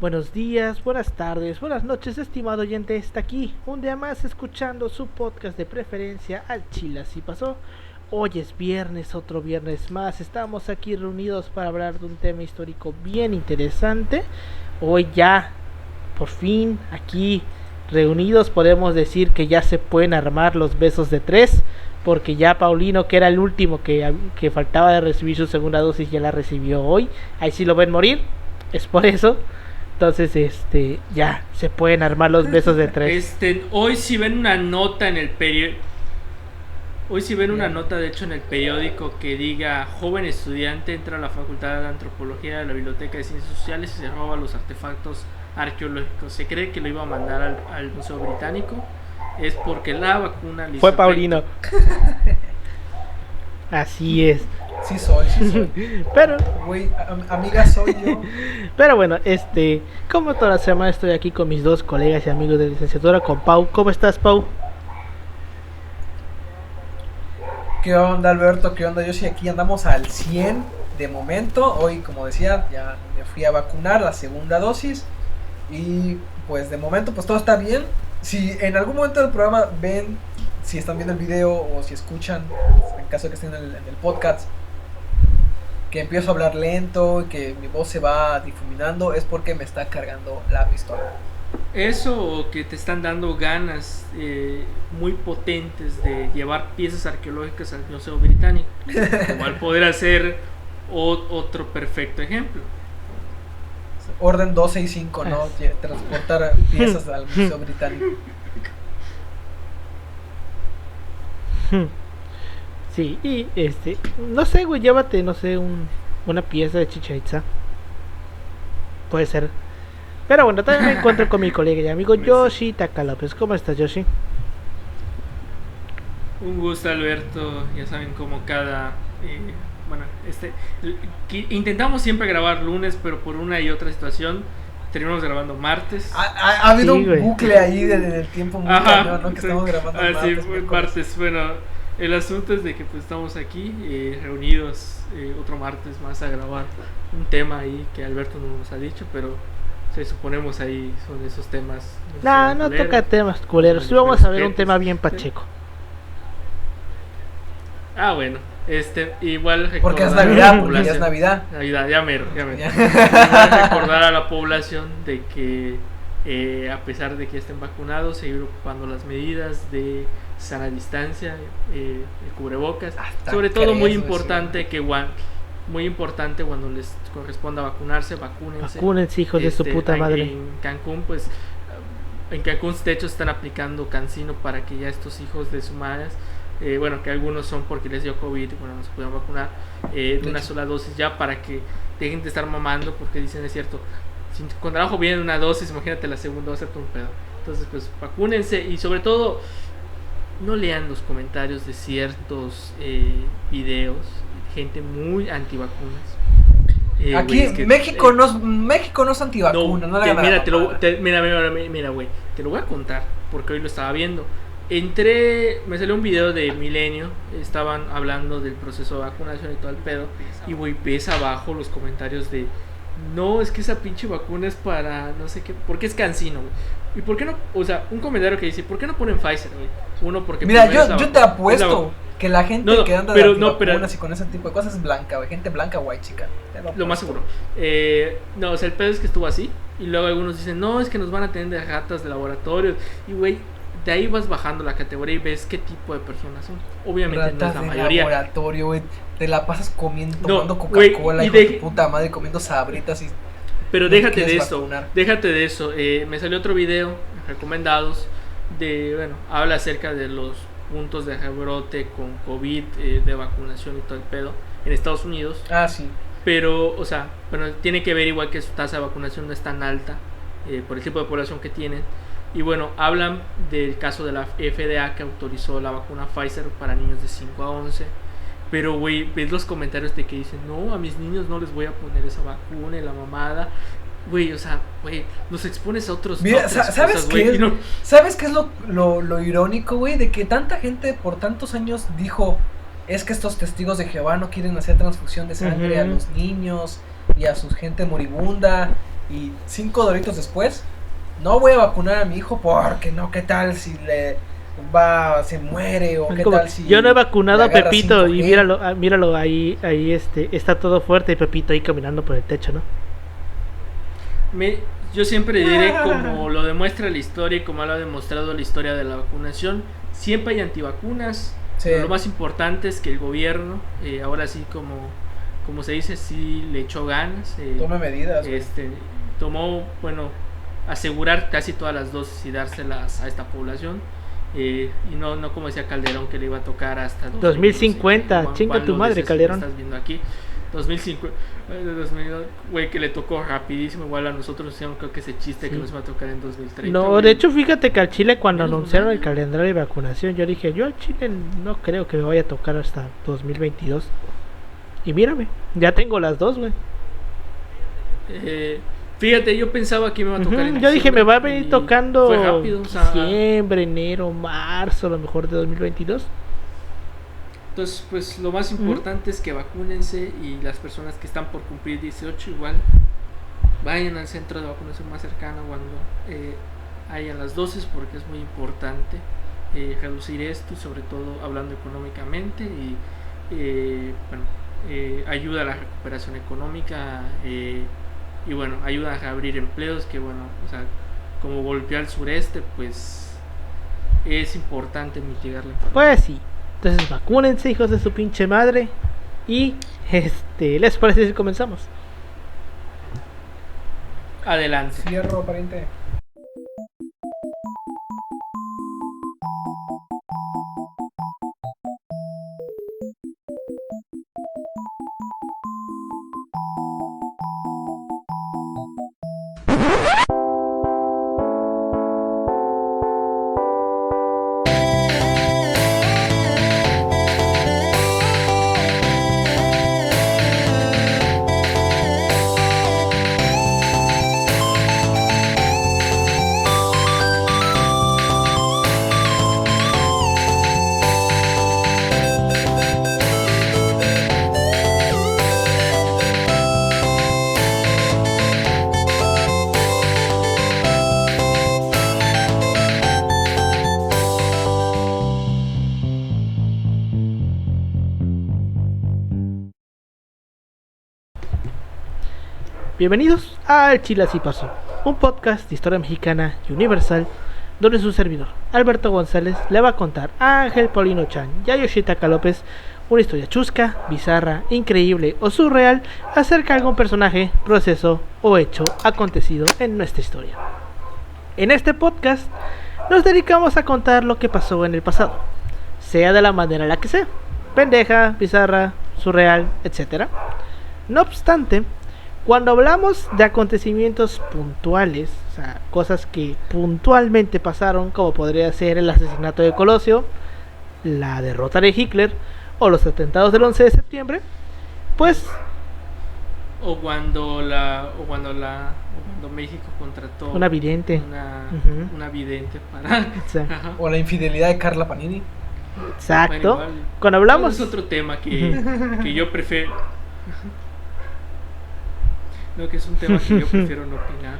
Buenos días, buenas tardes, buenas noches, estimado oyente. Está aquí un día más escuchando su podcast de preferencia Al Chile Así Pasó. Hoy es viernes, otro viernes más. Estamos aquí reunidos para hablar de un tema histórico bien interesante. Hoy ya, por fin, aquí reunidos podemos decir que ya se pueden armar los besos de tres. Porque ya Paulino, que era el último que faltaba de recibir su segunda dosis, ya la recibió hoy. Ahí sí lo ven morir. Es por eso. Entonces, ya se pueden armar los besos de tres. Hoy si ven una nota en el periódico, hoy si ven una nota de hecho en el periódico que diga joven estudiante entra a la Facultad de Antropología de la Biblioteca de Ciencias Sociales y se roba los artefactos arqueológicos. Se cree que lo iba a mandar al Museo Británico. Es porque la vacuna le fue Paulino. Así es. Sí soy. Pero, güey, amiga soy yo. Pero bueno, como toda la semana estoy aquí con mis dos colegas y amigos de licenciatura, con Pau. ¿Cómo estás, Pau? ¿Qué onda, Alberto? ¿Qué onda? Yo sí, aquí andamos al 100 de momento. Hoy, como decía, ya me fui a vacunar la segunda dosis. Y pues de momento pues todo está bien. Si en algún momento del programa ven, si están viendo el video o si escuchan, en caso de que estén en el podcast, que empiezo a hablar lento y que mi voz se va difuminando, es porque me está cargando la pistola. Eso, o que te están dando ganas muy potentes de llevar piezas arqueológicas al Museo Británico, igual poder hacer otro perfecto ejemplo. Orden 265, ¿no? Transportar piezas al Museo Británico. Sí, y no sé, güey, llévate, no sé, una pieza de Chichén Itzá. Puede ser. Pero bueno, también me encuentro con mi colega y amigo Yoshi Taka López. ¿Cómo estás, Yoshi? Un gusto, Alberto. Ya saben, como cada... intentamos siempre grabar lunes, pero por una y otra situación terminamos grabando martes. Ha habido un bucle ahí del tiempo muy cañón, ¿no? Que estamos grabando martes. Sí, martes. Bueno, el asunto es de que pues estamos aquí reunidos otro martes más a grabar un tema ahí que Alberto no nos ha dicho, pero suponemos ahí son esos temas. No toca temas culeros. Sí, vamos a ver un tema bien pacheco. Bueno. Igual porque es Navidad, ya mero. Igual recordar a la población de que a pesar de que estén vacunados, seguir ocupando las medidas de sana distancia, de cubrebocas. Sobre todo muy importante muy importante cuando les corresponda vacunarse, vacúnense, hijos de su puta madre. En Cancún, pues en Cancún de hecho están aplicando Cancino para que ya estos hijos de su madre, que algunos son porque les dio COVID, no se pudieron vacunar, de una sola dosis ya, para que dejen de estar mamando, porque dicen, es cierto, si con trabajo viene una dosis, imagínate la segunda, va a ser todo un pedo. Entonces pues vacúnense y sobre todo no lean los comentarios de ciertos videos, gente muy antivacunas. Aquí México no es antivacuna, Mira, güey, te lo voy a contar porque hoy lo estaba viendo. Me salió un video de Milenio, estaban hablando del proceso de vacunación y todo el pedo, y güey, ves abajo los comentarios de no, es que esa pinche vacuna es para no sé qué, porque es cansino, güey. ¿Y por qué no? O sea, un comentario que dice, ¿por qué no ponen Pfizer, güey? Uno, porque mira, yo te apuesto que la gente que anda de vacunas y con ese tipo de cosas es blanca, güey, gente blanca, guay, chica. Lo más seguro. O sea, el pedo es que estuvo así, y luego algunos dicen, no, es que nos van a tener de ratas de laboratorio, y güey, de ahí vas bajando la categoría y ves qué tipo de personas son. Obviamente ratas no es la mayoría. Laboratorio, güey. Te la pasas tomando Coca-Cola, hijo de puta madre, comiendo sabritas y... Pero déjate de eso. Me salió otro video, recomendados, habla acerca de los puntos de rebrote con COVID, de vacunación y todo el pedo, en Estados Unidos. Sí. Pero, tiene que ver igual que su tasa de vacunación no es tan alta, por el tipo de población que tienen. Y hablan del caso de la FDA que autorizó la vacuna Pfizer para niños de 5 a 11. Pero, güey, ves los comentarios de que dicen, no, a mis niños no les voy a poner esa vacuna y la mamada. Güey, los expones a otros. Mira, ¿sabes qué? ¿Sabes qué es lo irónico, güey? De que tanta gente por tantos años dijo, es que estos testigos de Jehová no quieren hacer transfusión de sangre a los niños y a su gente moribunda. y 5 doritos después, no voy a vacunar a mi hijo porque no, ¿qué tal si se muere o qué Como, tal si yo no he vacunado a le agarra Pepito y 5G? míralo ahí está todo fuerte y Pepito ahí caminando por el techo, ¿no? Yo siempre diré, como lo demuestra la historia y como lo ha demostrado la historia de la vacunación, siempre hay antivacunas. Sí. Lo más importante es que el gobierno, ahora sí como se dice, sí le echó ganas. Tome medidas. Tomó, asegurar casi todas las dosis y dárselas a esta población. Y no como decía Calderón, que le iba a tocar hasta 2050, chinga tu madre, Calderón. Estás viendo aquí 2050, güey, que le tocó rapidísimo. Igual a nosotros nos hicieron, creo que ese chiste, sí, que nos va a tocar en 2030. No, güey. de hecho, fíjate que al Chile, cuando anunciaron el calendario de vacunación, yo dije, yo al Chile no creo que me vaya a tocar hasta 2022. Y mírame, ya tengo las dos, güey. Fíjate, yo pensaba que me iba a tocar en yo dije, me va a venir y tocando fue rápido, o sea, diciembre, enero, marzo, a lo mejor de 2022. Entonces, pues lo más importante es que vacúnense, y las personas que están por cumplir 18 igual vayan al centro de vacunación más cercano cuando hayan las dosis, porque es muy importante reducir esto, y sobre todo hablando económicamente, y ayuda a la recuperación económica, y bueno, ayuda a reabrir empleos, que bueno, o sea, como golpeó al sureste, pues es importante mitigar la enfermedad. Pues sí. Entonces vacúnense, hijos de su pinche madre. Y ¿les parece si comenzamos? Adelante. Fierro, pariente. Bienvenidos al Chile Así Pasó, un podcast de historia mexicana y universal, donde su servidor, Alberto González, le va a contar a Ángel Paulino Chan y a Yoshitaka López una historia chusca, bizarra, increíble o surreal acerca de algún personaje, proceso o hecho acontecido en nuestra historia. En este podcast nos dedicamos a contar lo que pasó en el pasado, sea de la manera en la que sea, pendeja, bizarra, surreal, etc. No obstante, cuando hablamos de acontecimientos puntuales, o sea, cosas que puntualmente pasaron, como podría ser el asesinato de Colosio, la derrota de Hitler o los atentados del 11 de septiembre, pues... O cuando México contrató una vidente. Una vidente para... O la infidelidad de Carla Panini. Exacto. Bueno, igual, cuando hablamos... es otro tema que yo prefiero... No, que es un tema que yo prefiero no opinar.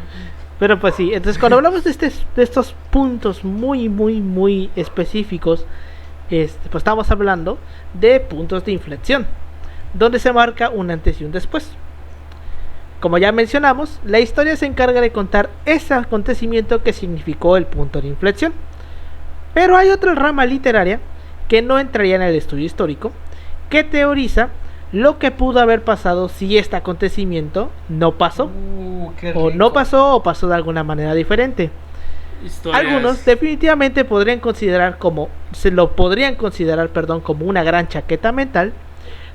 Pero pues sí, entonces cuando hablamos de estos puntos muy específicos, pues estamos hablando de puntos de inflexión, donde se marca un antes y un después. Como ya mencionamos, la historia se encarga de contar ese acontecimiento que significó el punto de inflexión. Pero hay otra rama literaria que no entraría en el estudio histórico, que teoriza lo que pudo haber pasado si este acontecimiento no pasó, o no pasó, o pasó de alguna manera diferente. Historias. Algunos definitivamente lo podrían considerar como una gran chaqueta mental,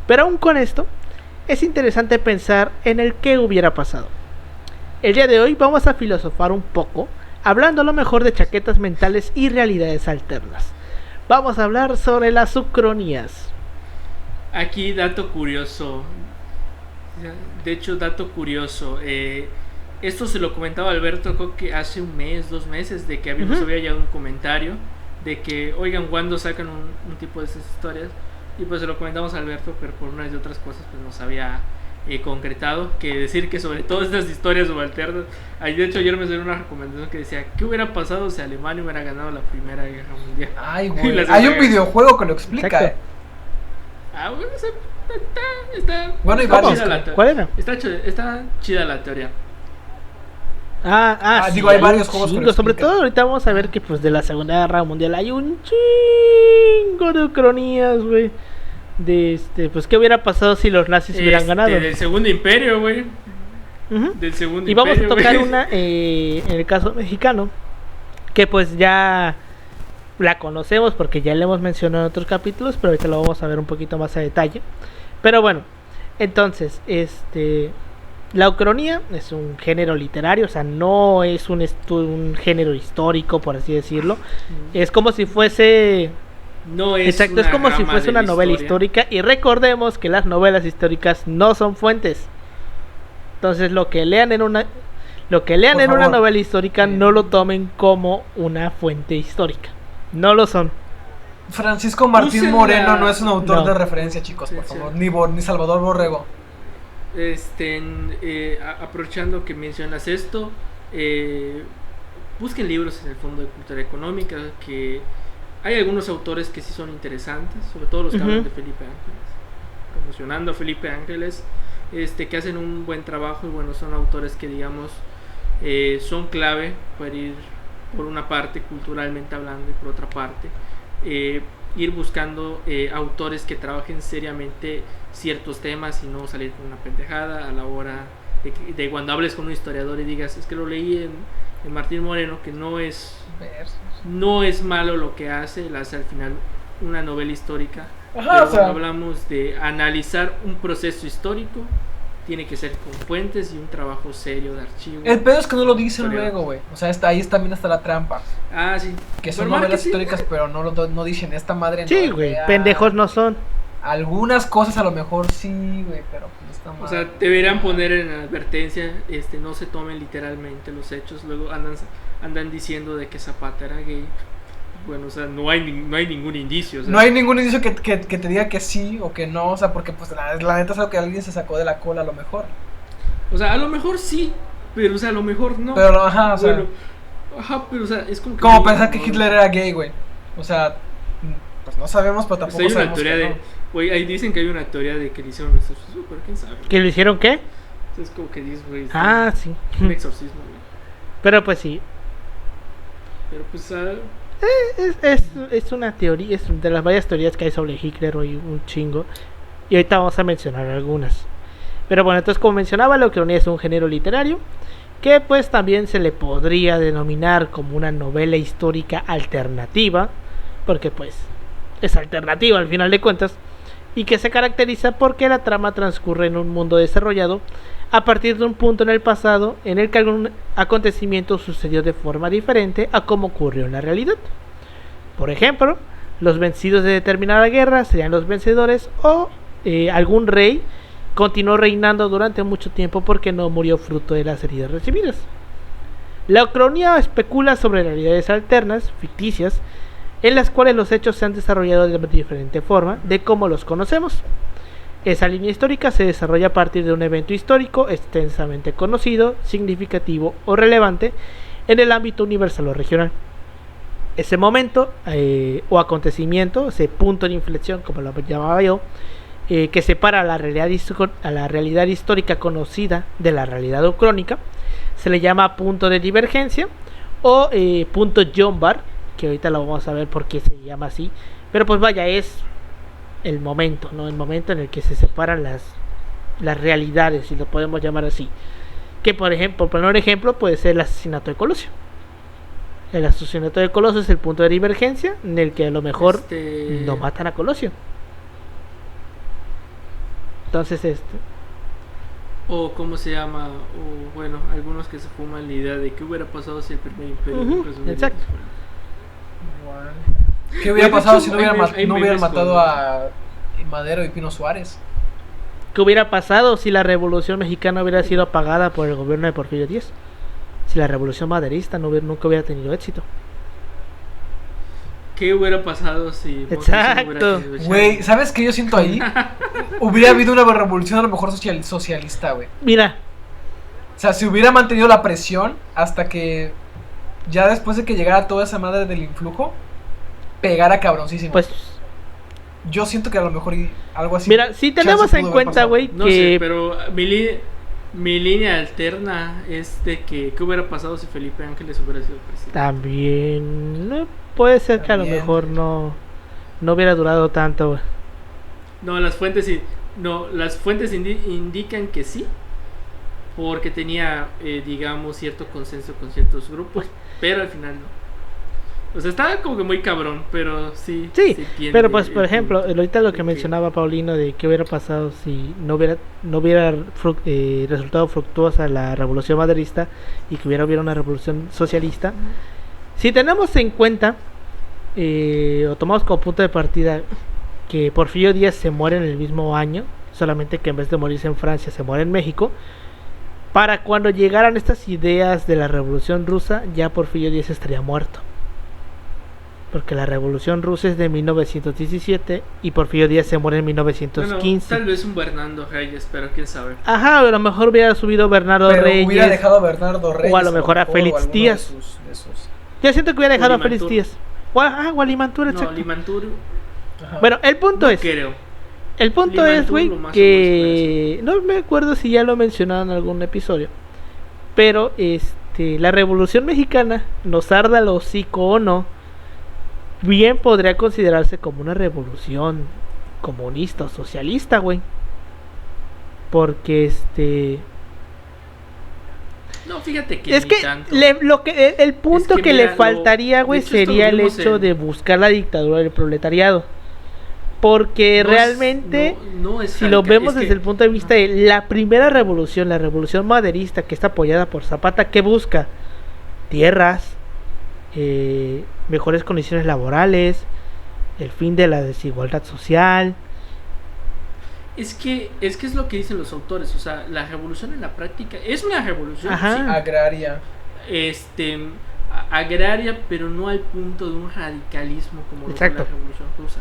pero aún con esto es interesante pensar en el qué hubiera pasado. El día de hoy vamos a filosofar un poco, hablando a lo mejor de chaquetas mentales y realidades alternas. Vamos a hablar sobre las ucronías. Aquí dato curioso. De hecho, dato curioso. Esto se lo comentaba Alberto, creo que hace un mes, 2 meses, de que había llegado un comentario de que, oigan, ¿cuándo sacan un tipo de esas historias? Y pues se lo comentamos a Alberto, pero por unas y otras cosas pues nos había concretado que decir que sobre todo estas historias subalternas. De hecho ayer me salió una recomendación que decía ¿qué hubiera pasado si Alemania hubiera ganado la Primera Guerra Mundial? Ay, güey, hay un videojuego que lo explica. Bueno, está bueno, y ¿Cómo? varios. ¿Cuál era? Está chida la teoría. Sí, digo, hay varios juegos que lo sobre explican. todo ahorita vamos a ver que pues de la Segunda Guerra Mundial hay un chingo de ucronías, güey. Pues qué hubiera pasado si los nazis hubieran ganado. Del Segundo Imperio, güey. Ujú. Del Segundo Y vamos a Imperio, tocar güey. una en el caso mexicano, que pues ya la conocemos porque ya la hemos mencionado en otros capítulos, pero ahorita lo vamos a ver un poquito más a detalle. Pero bueno, entonces, la ucronía es un género literario, o sea, no es un género histórico, por así decirlo. Es como si fuese... No es Exacto, es una como si rama fuese de una la novela historia. histórica. Y recordemos que las novelas históricas no son fuentes. Entonces lo que lean en una novela histórica no lo tomen como una fuente histórica. No lo son. Francisco Martín Úsenla. Moreno no es un autor No. de referencia, chicos, por Sí, favor. sí. Ni Salvador Borrego. Aprovechando que mencionas esto, busquen libros en el Fondo de Cultura Económica, que hay algunos autores que sí son interesantes, sobre todo los que hablan de Felipe Ángeles, promocionando a Felipe Ángeles, que hacen un buen trabajo y bueno, son autores que digamos son clave para ir por una parte culturalmente hablando y por otra parte ir buscando autores que trabajen seriamente ciertos temas y no salir con una pendejada a la hora de cuando hables con un historiador y digas es que lo leí en Martín Moreno, que no es malo lo que hace, él hace al final una novela histórica. Ajá, Pero o sea, cuando hablamos de analizar un proceso histórico, tiene que ser con fuentes y un trabajo serio de archivo. el pedo es que no lo dicen Historiador. luego, güey. O sea, ahí también está la trampa. Sí. Que son Por novelas marketing, históricas, pero no dicen esta madre. No Sí, es güey, real. pendejos no son. Algunas cosas a lo mejor sí, güey, pero pues esta madre. O sea, deberían poner en la advertencia, no se tomen literalmente los hechos. Luego andan diciendo de que Zapata era gay. Bueno, o sea, no hay ningún indicio. O sea, No hay ningún indicio que te diga que sí o que no, o sea, porque pues la neta es algo que alguien se sacó de la cola a lo mejor. O sea, a lo mejor sí, pero o sea, a lo mejor no. Pero ajá, o sea, Bueno, pero o sea, es como que como pensar que Hitler era gay, güey. O sea, pues no sabemos, pero Pues tampoco hay una sabemos teoría que de... no. Güey, ahí dicen que hay una teoría de que le hicieron un exorcismo, pero quién sabe. ¿Que lo hicieron qué? Es como que dices, güey, Sí. un exorcismo, güey. Pero pues sí, Pero pues, es una teoría, es de las varias teorías que hay sobre Hitler, hoy un chingo. Y ahorita vamos a mencionar algunas. Pero bueno, entonces como mencionaba, la ucronía es un género literario que pues también se le podría denominar como una novela histórica alternativa, porque pues es alternativa al final de cuentas, y que se caracteriza porque la trama transcurre en un mundo desarrollado a partir de un punto en el pasado en el que algún acontecimiento sucedió de forma diferente a como ocurrió en la realidad. Por ejemplo, los vencidos de determinada guerra serían los vencedores, o algún rey continuó reinando durante mucho tiempo porque no murió fruto de las heridas recibidas. La ucronía especula sobre realidades alternas, ficticias, en las cuales los hechos se han desarrollado de diferente forma de como los conocemos. Esa línea histórica se desarrolla a partir de un evento histórico extensamente conocido, significativo o relevante en el ámbito universal o regional. Ese momento o acontecimiento, ese punto de inflexión, como lo llamaba yo, que separa a la realidad histórica conocida de la realidad ucrónica, se le llama punto de divergencia o punto John Bar, que ahorita lo vamos a ver por qué se llama así, pero pues vaya, es el momento, ¿no? El momento en el que se separan las realidades, si lo podemos llamar así. Que por ejemplo, por un ejemplo, puede ser el asesinato de Colosio. El asesinato de Colosio es el punto de divergencia en el que a lo mejor no matan a Colosio. Entonces o cómo se llama, o bueno, algunos que se fuman la idea de qué hubiera pasado si el primer imperio nunca se hubiera exacto. Igual. ¿Qué hubiera pasado si no hubieran hay hubieran memes matado con- a Madero y Pino Suárez? ¿qué hubiera pasado si la revolución mexicana hubiera sido apagada por el gobierno de Porfirio Díaz? Si la revolución maderista nunca hubiera tenido éxito. ¿Qué hubiera pasado si Exacto. Güey, ¿sabes qué yo siento ahí? Hubiera habido una revolución a lo mejor socialista, güey. Mira. O sea, si hubiera mantenido la presión hasta que ya después de que llegara toda esa madre del influjo, pegara cabroncísimo. Pues yo siento que a lo mejor algo así. Mira, si tenemos en cuenta, güey, no que... sé, pero mi línea alterna es de que ¿qué hubiera pasado si Felipe Ángeles hubiera sido presidente? También puede ser que a lo mejor no hubiera durado tanto, güey. No, las fuentes indican que sí, porque tenía, digamos, cierto consenso con ciertos grupos, pero al final no. O sea, estaba como que muy cabrón, pero sí. Sí, pero pues, por ejemplo, ahorita lo que mencionaba Paulino de qué hubiera pasado si no hubiera resultado fructuosa la revolución maderista y que hubiera una revolución socialista. Si tenemos en cuenta, o tomamos como punto de partida que Porfirio Díaz se muere en el mismo año, solamente que en vez de morirse en Francia se muere en México, para cuando llegaran estas ideas de la revolución rusa, ya Porfirio Díaz estaría muerto. Porque la revolución rusa es de 1917 y Porfirio Díaz se muere en 1915. Tal vez un Bernardo Reyes, pero quién sabe. Ajá, a lo mejor hubiera subido Bernardo Reyes. Hubiera dejado a Bernardo Reyes. O a lo mejor a Félix Díaz. Yo siento que hubiera dejado a Félix Díaz. O a Limantur, exacto. No, Limantur. Bueno, el punto es... Creo. El punto es, güey, que... No me acuerdo si ya lo he mencionado en algún episodio. Pero, la Revolución Mexicana, nos arda el hocico o no, bien podría considerarse como una revolución comunista o socialista, güey. Porque no, fíjate que es que el punto que le faltaría, güey, sería el hecho de buscar la dictadura del proletariado. Porque realmente, si lo vemos desde el punto de vista de la primera revolución, la revolución maderista, que está apoyada por Zapata, ¿qué busca? Tierras, mejores condiciones laborales, el fin de la desigualdad social. Es que es lo que dicen los autores, o sea, la revolución en la práctica es una revolución sí, agraria. Agraria, pero no al punto de un radicalismo como lo fue la revolución rusa.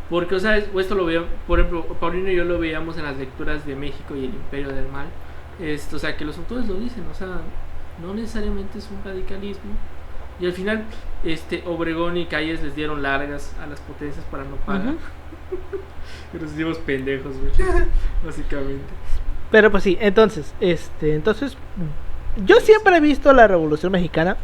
Porque, o sea, esto lo veíamos, por ejemplo, Paulino y yo lo veíamos en las lecturas de México y el Imperio del Mal. O sea, que los autores lo dicen, o sea, no necesariamente es un radicalismo. Y al final, Obregón y Calles les dieron largas a las potencias para no pagar. Pero nos hicimos pendejos, güey, básicamente. Pero pues sí, entonces, yo siempre he visto la Revolución Mexicana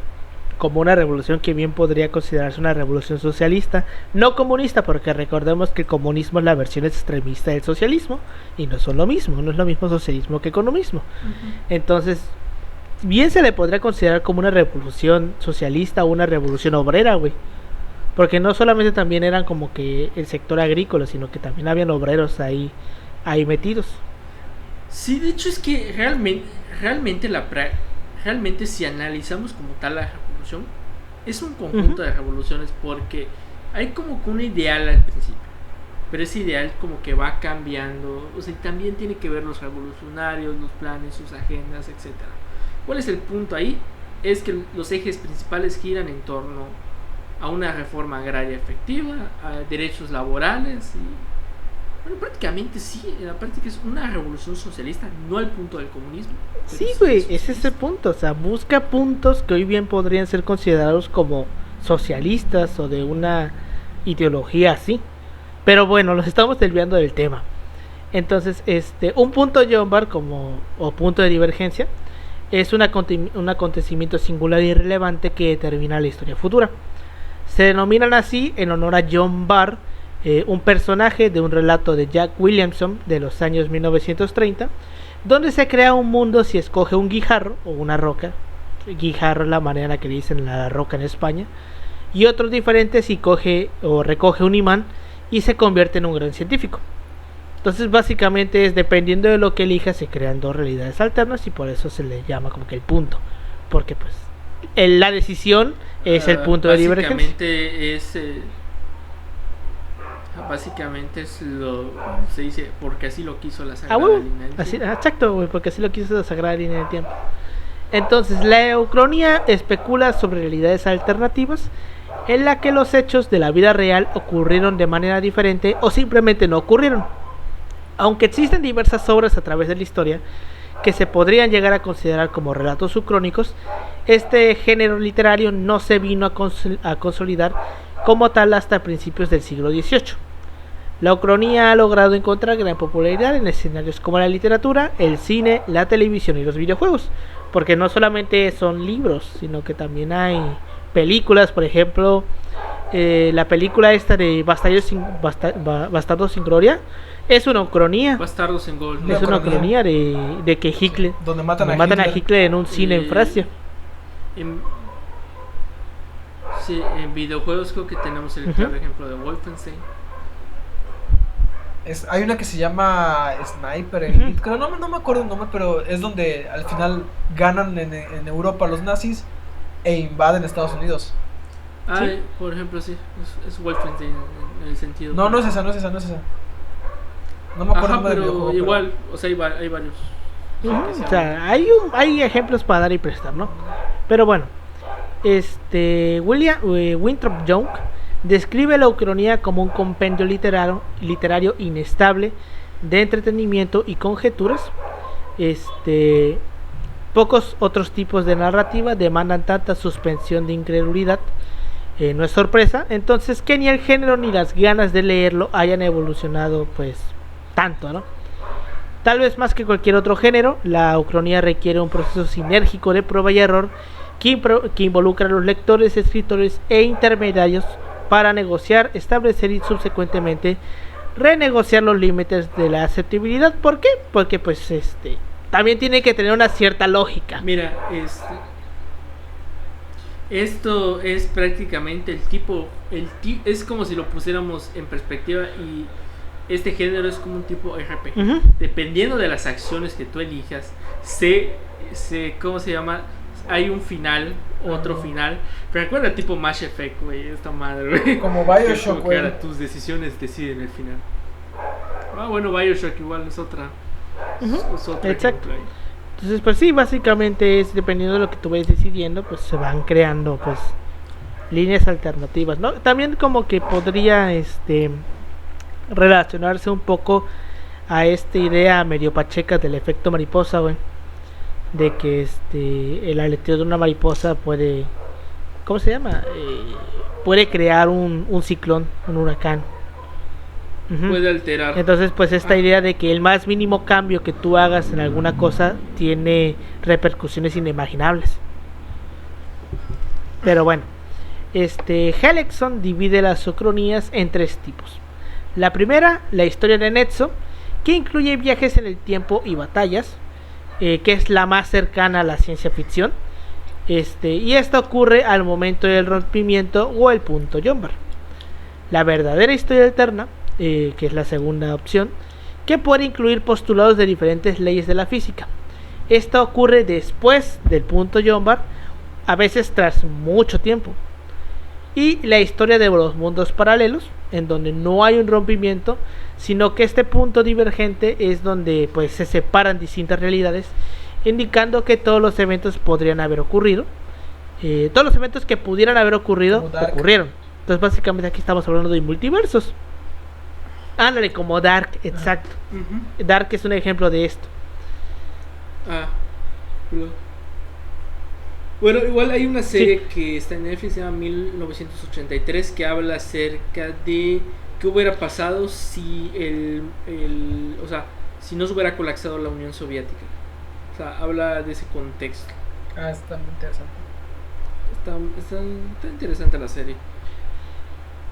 como una revolución que bien podría considerarse una revolución socialista, no comunista, porque recordemos que el comunismo es la versión extremista del socialismo y no son lo mismo, no es lo mismo socialismo que comunismo. Entonces, bien se le podría considerar como una revolución socialista o una revolución obrera, güey. Porque no solamente también eran como que el sector agrícola, sino que también habían obreros ahí metidos. Sí, de hecho es que realmente si analizamos como tal la revolución, es un conjunto de revoluciones, porque hay como que un ideal al principio, pero ese ideal como que va cambiando, o sea, y también tiene que ver los revolucionarios, los planes, sus agendas, etcétera. ¿Cuál es el punto ahí? Es que los ejes principales giran en torno a una reforma agraria efectiva, a derechos laborales y... Bueno, prácticamente sí, en la práctica es una revolución socialista, no al punto del comunismo. Sí, güey, es ese punto, o sea, busca puntos que hoy bien podrían ser considerados como socialistas o de una ideología así. Pero bueno, nos estamos desviando del tema. Entonces, un punto John o punto de divergencia es un acontecimiento singular y irrelevante que determina la historia futura. Se denominan así en honor a John Barr, un personaje de un relato de Jack Williamson de los años 1930, donde se crea un mundo si escoge un guijarro o una roca. Guijarro es la manera en la que dicen la roca en España, y otros diferentes si coge o recoge un imán y se convierte en un gran científico. Entonces básicamente es dependiendo de lo que elija se crean dos realidades alternas, y por eso se le llama como que el punto, porque pues la decisión es el punto de divergencia. Básicamente es lo se dice porque así lo quiso la Sagrada Línea del Tiempo. Exacto, güey, porque así lo quiso la Sagrada Línea del Tiempo. Entonces, la Eucronía especula sobre realidades alternativas en la que los hechos de la vida real ocurrieron de manera diferente o simplemente no ocurrieron. Aunque existen diversas obras a través de la historia que se podrían llegar a considerar como relatos subcrónicos, este género literario no se vino a consolidar como tal hasta principios del siglo XVIII. La ucronía ha logrado encontrar gran popularidad en escenarios como la literatura, el cine, la televisión y los videojuegos, porque no solamente son libros, sino que también hay películas. Por ejemplo, la película esta de Bastardos sin Gloria es una ucronía. Bastardos sin Gol. Es una ucronía de que Hitler, donde matan a Hitler en un cine en Francia. En videojuegos creo que tenemos el claro ejemplo de Wolfenstein. Hay una que se llama Sniper Elite, creo, no me acuerdo el nombre, pero es donde al final ganan en Europa los nazis e invaden Estados Unidos. ¿Sí? Por ejemplo, sí, es Wolfenstein en el sentido. No es esa. No me acuerdo pero del videojuego. Igual, o sea, hay varios. O sea, hay ejemplos para dar y prestar, ¿no? Pero bueno, Winthrop Young describe la ucronía como un compendio literario inestable de entretenimiento y conjeturas. Pocos otros tipos de narrativa demandan tanta suspensión de incredulidad. No es sorpresa, entonces, que ni el género ni las ganas de leerlo hayan evolucionado pues tanto, ¿no? Tal vez más que cualquier otro género, la ucronía requiere un proceso sinérgico de prueba y error que involucra a los lectores, escritores e intermediarios para negociar, establecer y subsecuentemente renegociar los límites de la aceptabilidad. ¿Por qué? Porque pues también tiene que tener una cierta lógica. Mira, esto es prácticamente es como si lo pusiéramos en perspectiva, y este género es como un tipo RPG. Dependiendo de las acciones que tú elijas, ¿cómo se llama? Hay un final, otro final. Pero recuerda, tipo Mass Effect, güey, esta madre, güey. Como Bioshock, güey. Tus decisiones deciden el final. Bueno, Bioshock igual es otra. Es otra. Exacto. Entonces, pues sí, básicamente es dependiendo de lo que tú vayas decidiendo, pues se van creando, pues, líneas alternativas, ¿no? También como que podría, relacionarse un poco a esta idea medio pacheca del efecto mariposa, güey. De que el aleteo de una mariposa puede, ¿cómo se llama? Puede crear un ciclón, un huracán. Puede alterar. Entonces, pues esta idea de que el más mínimo cambio que tú hagas en alguna cosa tiene repercusiones inimaginables. Pero bueno, Hellickson divide las ucronías en tres tipos. La primera, la historia de Netzo, que incluye viajes en el tiempo y batallas, que es la más cercana a la ciencia ficción. Y esto ocurre al momento del rompimiento o el punto Jombar. La verdadera historia alterna, que es la segunda opción, que puede incluir postulados de diferentes leyes de la física. Esto ocurre después del punto Jombar, a veces tras mucho tiempo. Y la historia de los mundos paralelos, en donde no hay un rompimiento, sino que este punto divergente es donde pues se separan distintas realidades, indicando que todos los eventos podrían haber ocurrido. Todos los eventos que pudieran haber ocurrido ocurrieron. Entonces básicamente aquí estamos hablando de multiversos. Ándale, como Dark, exacto. Dark es un ejemplo de esto. Bueno, igual hay una serie que está en Netflix, se llama 1983, que habla acerca de qué hubiera pasado si si no se hubiera colapsado la Unión Soviética. O sea, habla de ese contexto. Está muy interesante. Está interesante la serie.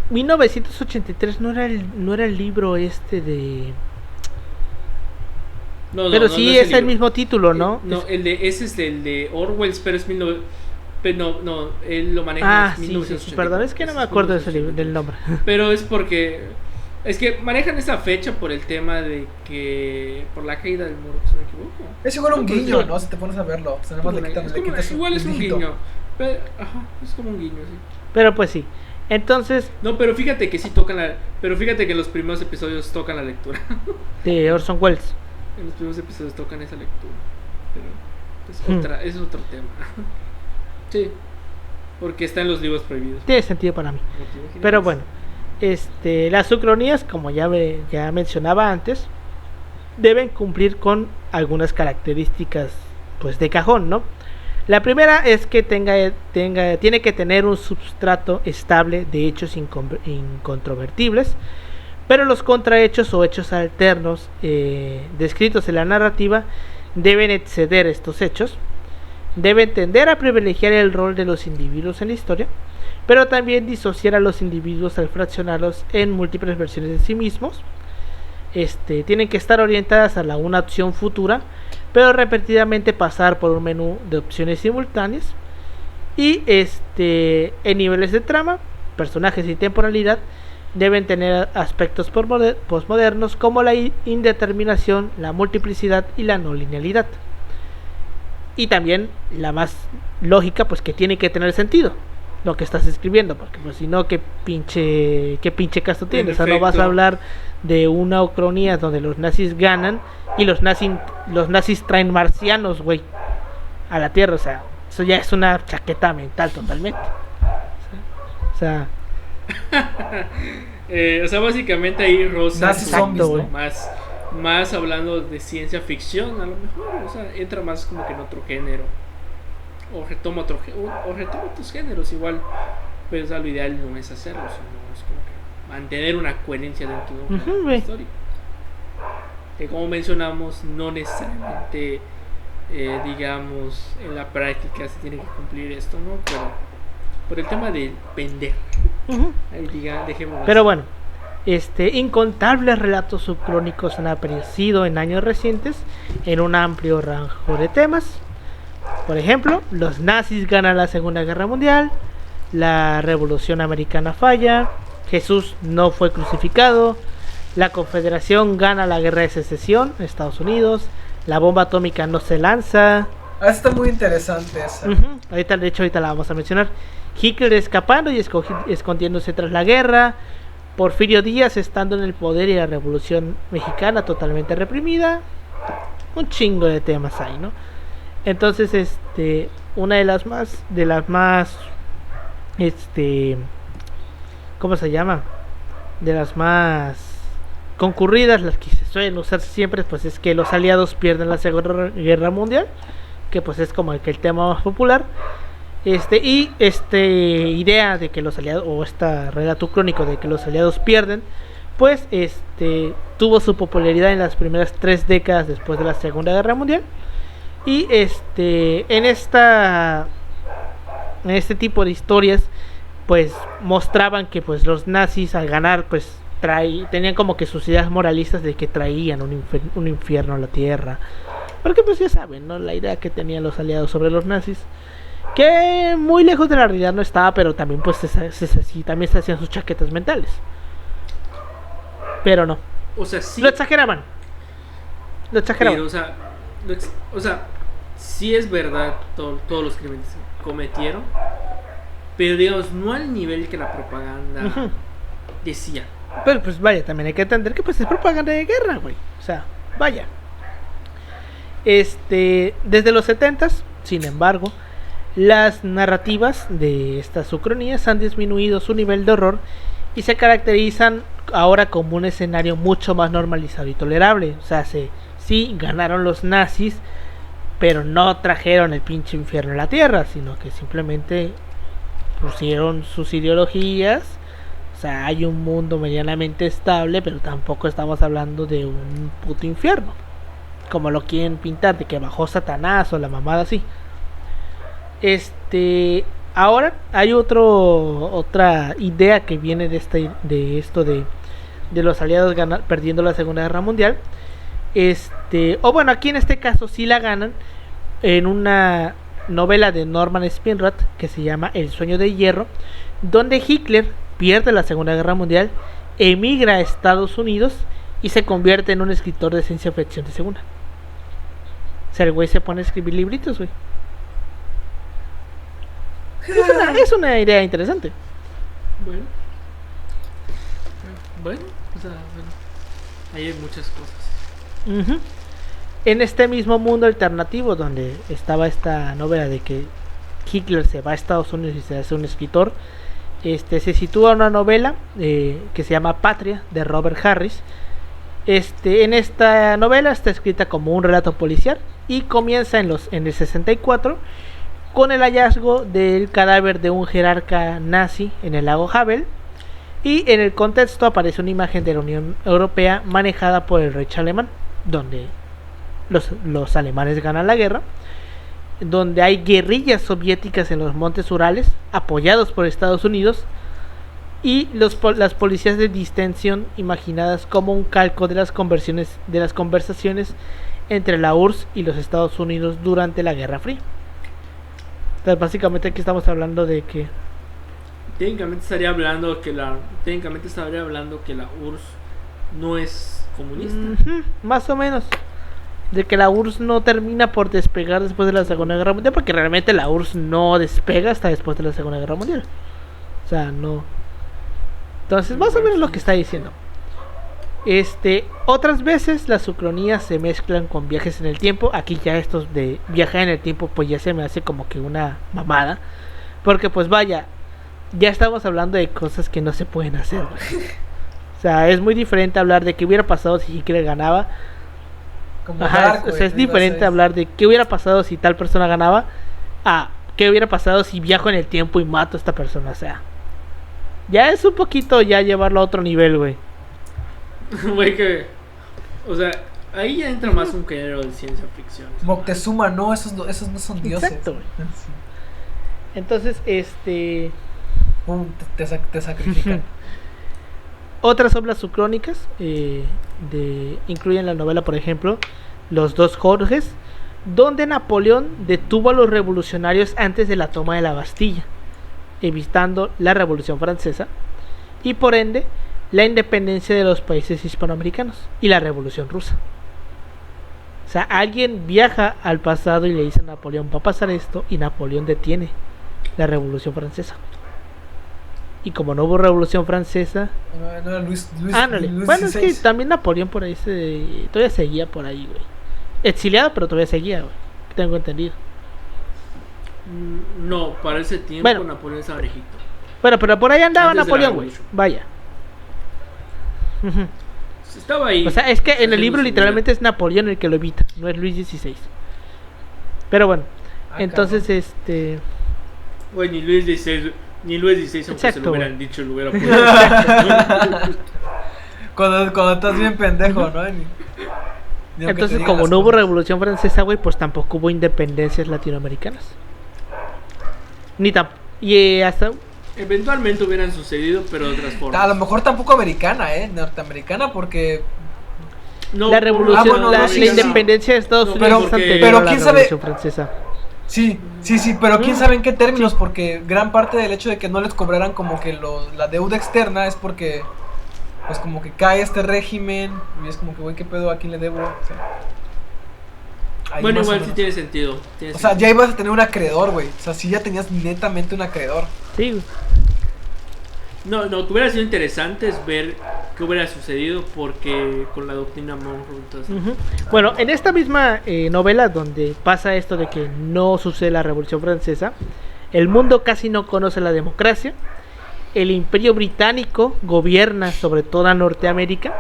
1983 no era el libro de... No, pero sí es el mismo título, ¿no? Ese es el de Orwell, pero es no, él lo maneja en 1984. Sí, perdón, es que no me acuerdo del nombre. Pero es que manejan esa fecha por el tema de que por la caída del muro, si no me equivoco. Es igual un guiño, ¿no? Si te pones a verlo, igual es un guiño. Pero, es como un guiño, sí. Pero pues sí. Entonces, no, pero fíjate que sí fíjate que en los primeros episodios tocan la lectura de Orson Welles. En los primeros episodios tocan esa lectura, pero es otro tema. Sí. Porque está en los libros prohibidos. Tiene sentido para mí. Pero bueno, las ucronías, como ya mencionaba antes, deben cumplir con algunas características pues de cajón, ¿no? La primera es que tiene que tener un substrato estable de hechos incontrovertibles, pero los contrahechos o hechos alternos descritos en la narrativa deben exceder estos hechos, deben tender a privilegiar el rol de los individuos en la historia, pero también disociar a los individuos al fraccionarlos en múltiples versiones de sí mismos. Tienen que estar orientadas a una opción futura, pero repetidamente pasar por un menú de opciones simultáneas. Y en niveles de trama, personajes y temporalidad deben tener aspectos postmodernos como la indeterminación, la multiplicidad y la no linealidad. Y también la más lógica, pues que tiene que tener sentido lo que estás escribiendo, porque pues si no, qué pinche caso tiene. O sea, no vas a hablar de una ucronía donde los nazis ganan y los nazis traen marcianos, güey, a la Tierra. O sea, eso ya es una chaqueta mental totalmente. O sea, básicamente ahí rosa nazis zombies, ¿no? más hablando de ciencia ficción, a lo mejor, o sea, entra más como que en otro género. O retoma otros géneros igual, pero lo ideal no es hacerlo, sino es como que mantener una coherencia dentro de una historia, que como mencionamos no necesariamente digamos en la práctica se tiene que cumplir esto, ¿no? Pero por el tema de vender, ahí dejémoslo. Pero bueno, incontables relatos subcrónicos han aparecido en años recientes en un amplio rango de temas. Por ejemplo, los nazis ganan la Segunda Guerra Mundial, la Revolución Americana falla, Jesús no fue crucificado, la Confederación gana la Guerra de Secesión en Estados Unidos, la bomba atómica no se lanza. Está muy interesante esa. Ahorita la vamos a mencionar. Hitler escapando y escondiéndose tras la guerra, Porfirio Díaz estando en el poder y la Revolución Mexicana totalmente reprimida. Un chingo de temas ahí, ¿no? Entonces, una de las más, ¿cómo se llama? De las más concurridas, las que se suelen usar siempre, pues es que los aliados pierden la Segunda Guerra Mundial, que pues es como el tema más popular. Idea de que los aliados, o este relato crónico de que los aliados pierden, pues tuvo su popularidad en las primeras 3 décadas después de la Segunda Guerra Mundial. Y en este tipo de historias pues mostraban que pues los nazis al ganar pues tenían como que sus ideas moralistas de que traían un infierno a la tierra, porque pues ya saben, ¿no? La idea que tenían los aliados sobre los nazis, que muy lejos de la realidad no estaba, pero también pues también se hacían sus chaquetas mentales, pero no, o sea, sí, lo exageraban. Pero, o sea, sí es verdad todos los crímenes que cometieron, pero digamos, no al nivel que la propaganda decía. Pero pues vaya, también hay que entender que pues es propaganda de guerra, güey. O sea, vaya. Desde los 70s, sin embargo, las narrativas de estas ucronías han disminuido su nivel de horror y se caracterizan ahora como un escenario mucho más normalizado y tolerable. O sea, sí ganaron los nazis, pero no trajeron el pinche infierno a la tierra, sino que simplemente pusieron sus ideologías. O sea, hay un mundo medianamente estable, pero tampoco estamos hablando de un puto infierno, como lo quieren pintar, de que bajó Satanás o la mamada así. Ahora hay otra idea que viene de esto de los aliados perdiendo la Segunda Guerra Mundial. O bueno, aquí en este caso sí la ganan en una novela de Norman Spinrad que se llama El sueño de hierro, donde Hitler pierde la Segunda Guerra Mundial, emigra a Estados Unidos y se convierte en un escritor de ciencia ficción de segunda. O sea, el güey se pone a escribir libritos, güey. Es una idea interesante. Bueno, ahí hay muchas cosas. En este mismo mundo alternativo donde estaba esta novela de que Hitler se va a Estados Unidos y se hace un escritor, se sitúa una novela que se llama Patria, de Robert Harris. En esta novela está escrita como un relato policial y comienza en el 64 con el hallazgo del cadáver de un jerarca nazi en el lago Havel, y en el contexto aparece una imagen de la Unión Europea manejada por el Reich alemán, donde los alemanes ganan la guerra, donde hay guerrillas soviéticas en los montes Urales apoyados por Estados Unidos, y las policías de distensión imaginadas como un calco de las conversaciones entre la URSS y los Estados Unidos durante la Guerra Fría. Entonces básicamente aquí estamos hablando de que técnicamente estaría hablando que la URSS no es comunista. Más o menos. De que la URSS no termina por despegar después de la Segunda Guerra Mundial, porque realmente la URSS no despega hasta después de la Segunda Guerra Mundial. O sea, no. Entonces, más o menos lo que está diciendo. Otras veces las ucronías se mezclan con viajes en el tiempo. Aquí ya estos de viajar en el tiempo pues ya se me hace como que una mamada, porque pues vaya, ya estamos hablando de cosas que no se pueden hacer. O sea, es muy diferente hablar de qué hubiera pasado si Hitler ganaba. Es diferente hablar de qué hubiera pasado si tal persona ganaba a qué hubiera pasado si viajo en el tiempo y mato a esta persona. O sea, ya es un poquito ya llevarlo a otro nivel, güey. Güey, o sea, ahí ya entra más un género de ciencia ficción. Moctezuma, no, esos no son dioses. Exacto, güey. Sí. Entonces, Pum, te sacrifican. Otras obras ucrónicas incluyen la novela, por ejemplo, Los dos Jorges, donde Napoleón detuvo a los revolucionarios antes de la toma de la Bastilla, evitando la Revolución Francesa y por ende la independencia de los países hispanoamericanos y la Revolución Rusa. O sea, alguien viaja al pasado y le dice a Napoleón, va a pasar esto, y Napoleón detiene la Revolución Francesa. Y como no hubo Revolución Francesa, no era Luis bueno, es que también Napoleón por ahí todavía seguía por ahí, güey. Exiliado, pero todavía seguía, güey. Tengo entendido. No, para ese tiempo bueno, Napoleón estaba viejito. Bueno, pero por ahí andaba Napoleón, güey. Vaya. Estaba ahí. O sea, es que en el libro literalmente es Napoleón el que lo evita, no es Luis XVI. Pero bueno, entonces cabrón. Güey, ni Luis XVI, aunque exacto, se lo hubieran dicho, lo hubiera podido. cuando estás bien pendejo, ¿no? Entonces, como no hubo Revolución Francesa, güey, pues tampoco hubo independencias latinoamericanas. Y hasta eventualmente hubieran sucedido, pero de otras formas. A lo mejor tampoco americana, norteamericana, porque no, la revolución, la independencia de Estados Unidos es anterior a la Revolución Francesa. Sí, pero quién sabe en qué términos, porque gran parte del hecho de que no les cobraran como que la deuda externa es porque pues como que cae este régimen y es como que güey, qué pedo, a quién le debo. O sea, bueno, igual sí tiene sentido. O sea, ya ibas a tener un acreedor, güey. O sea, sí ya tenías netamente un acreedor. Sí, güey. No, que hubiera sido interesante es ver qué hubiera sucedido porque con la doctrina Monroe. Entonces, bueno, en esta misma novela donde pasa esto de que no sucede la Revolución Francesa, el mundo casi no conoce la democracia, el Imperio Británico gobierna sobre toda Norteamérica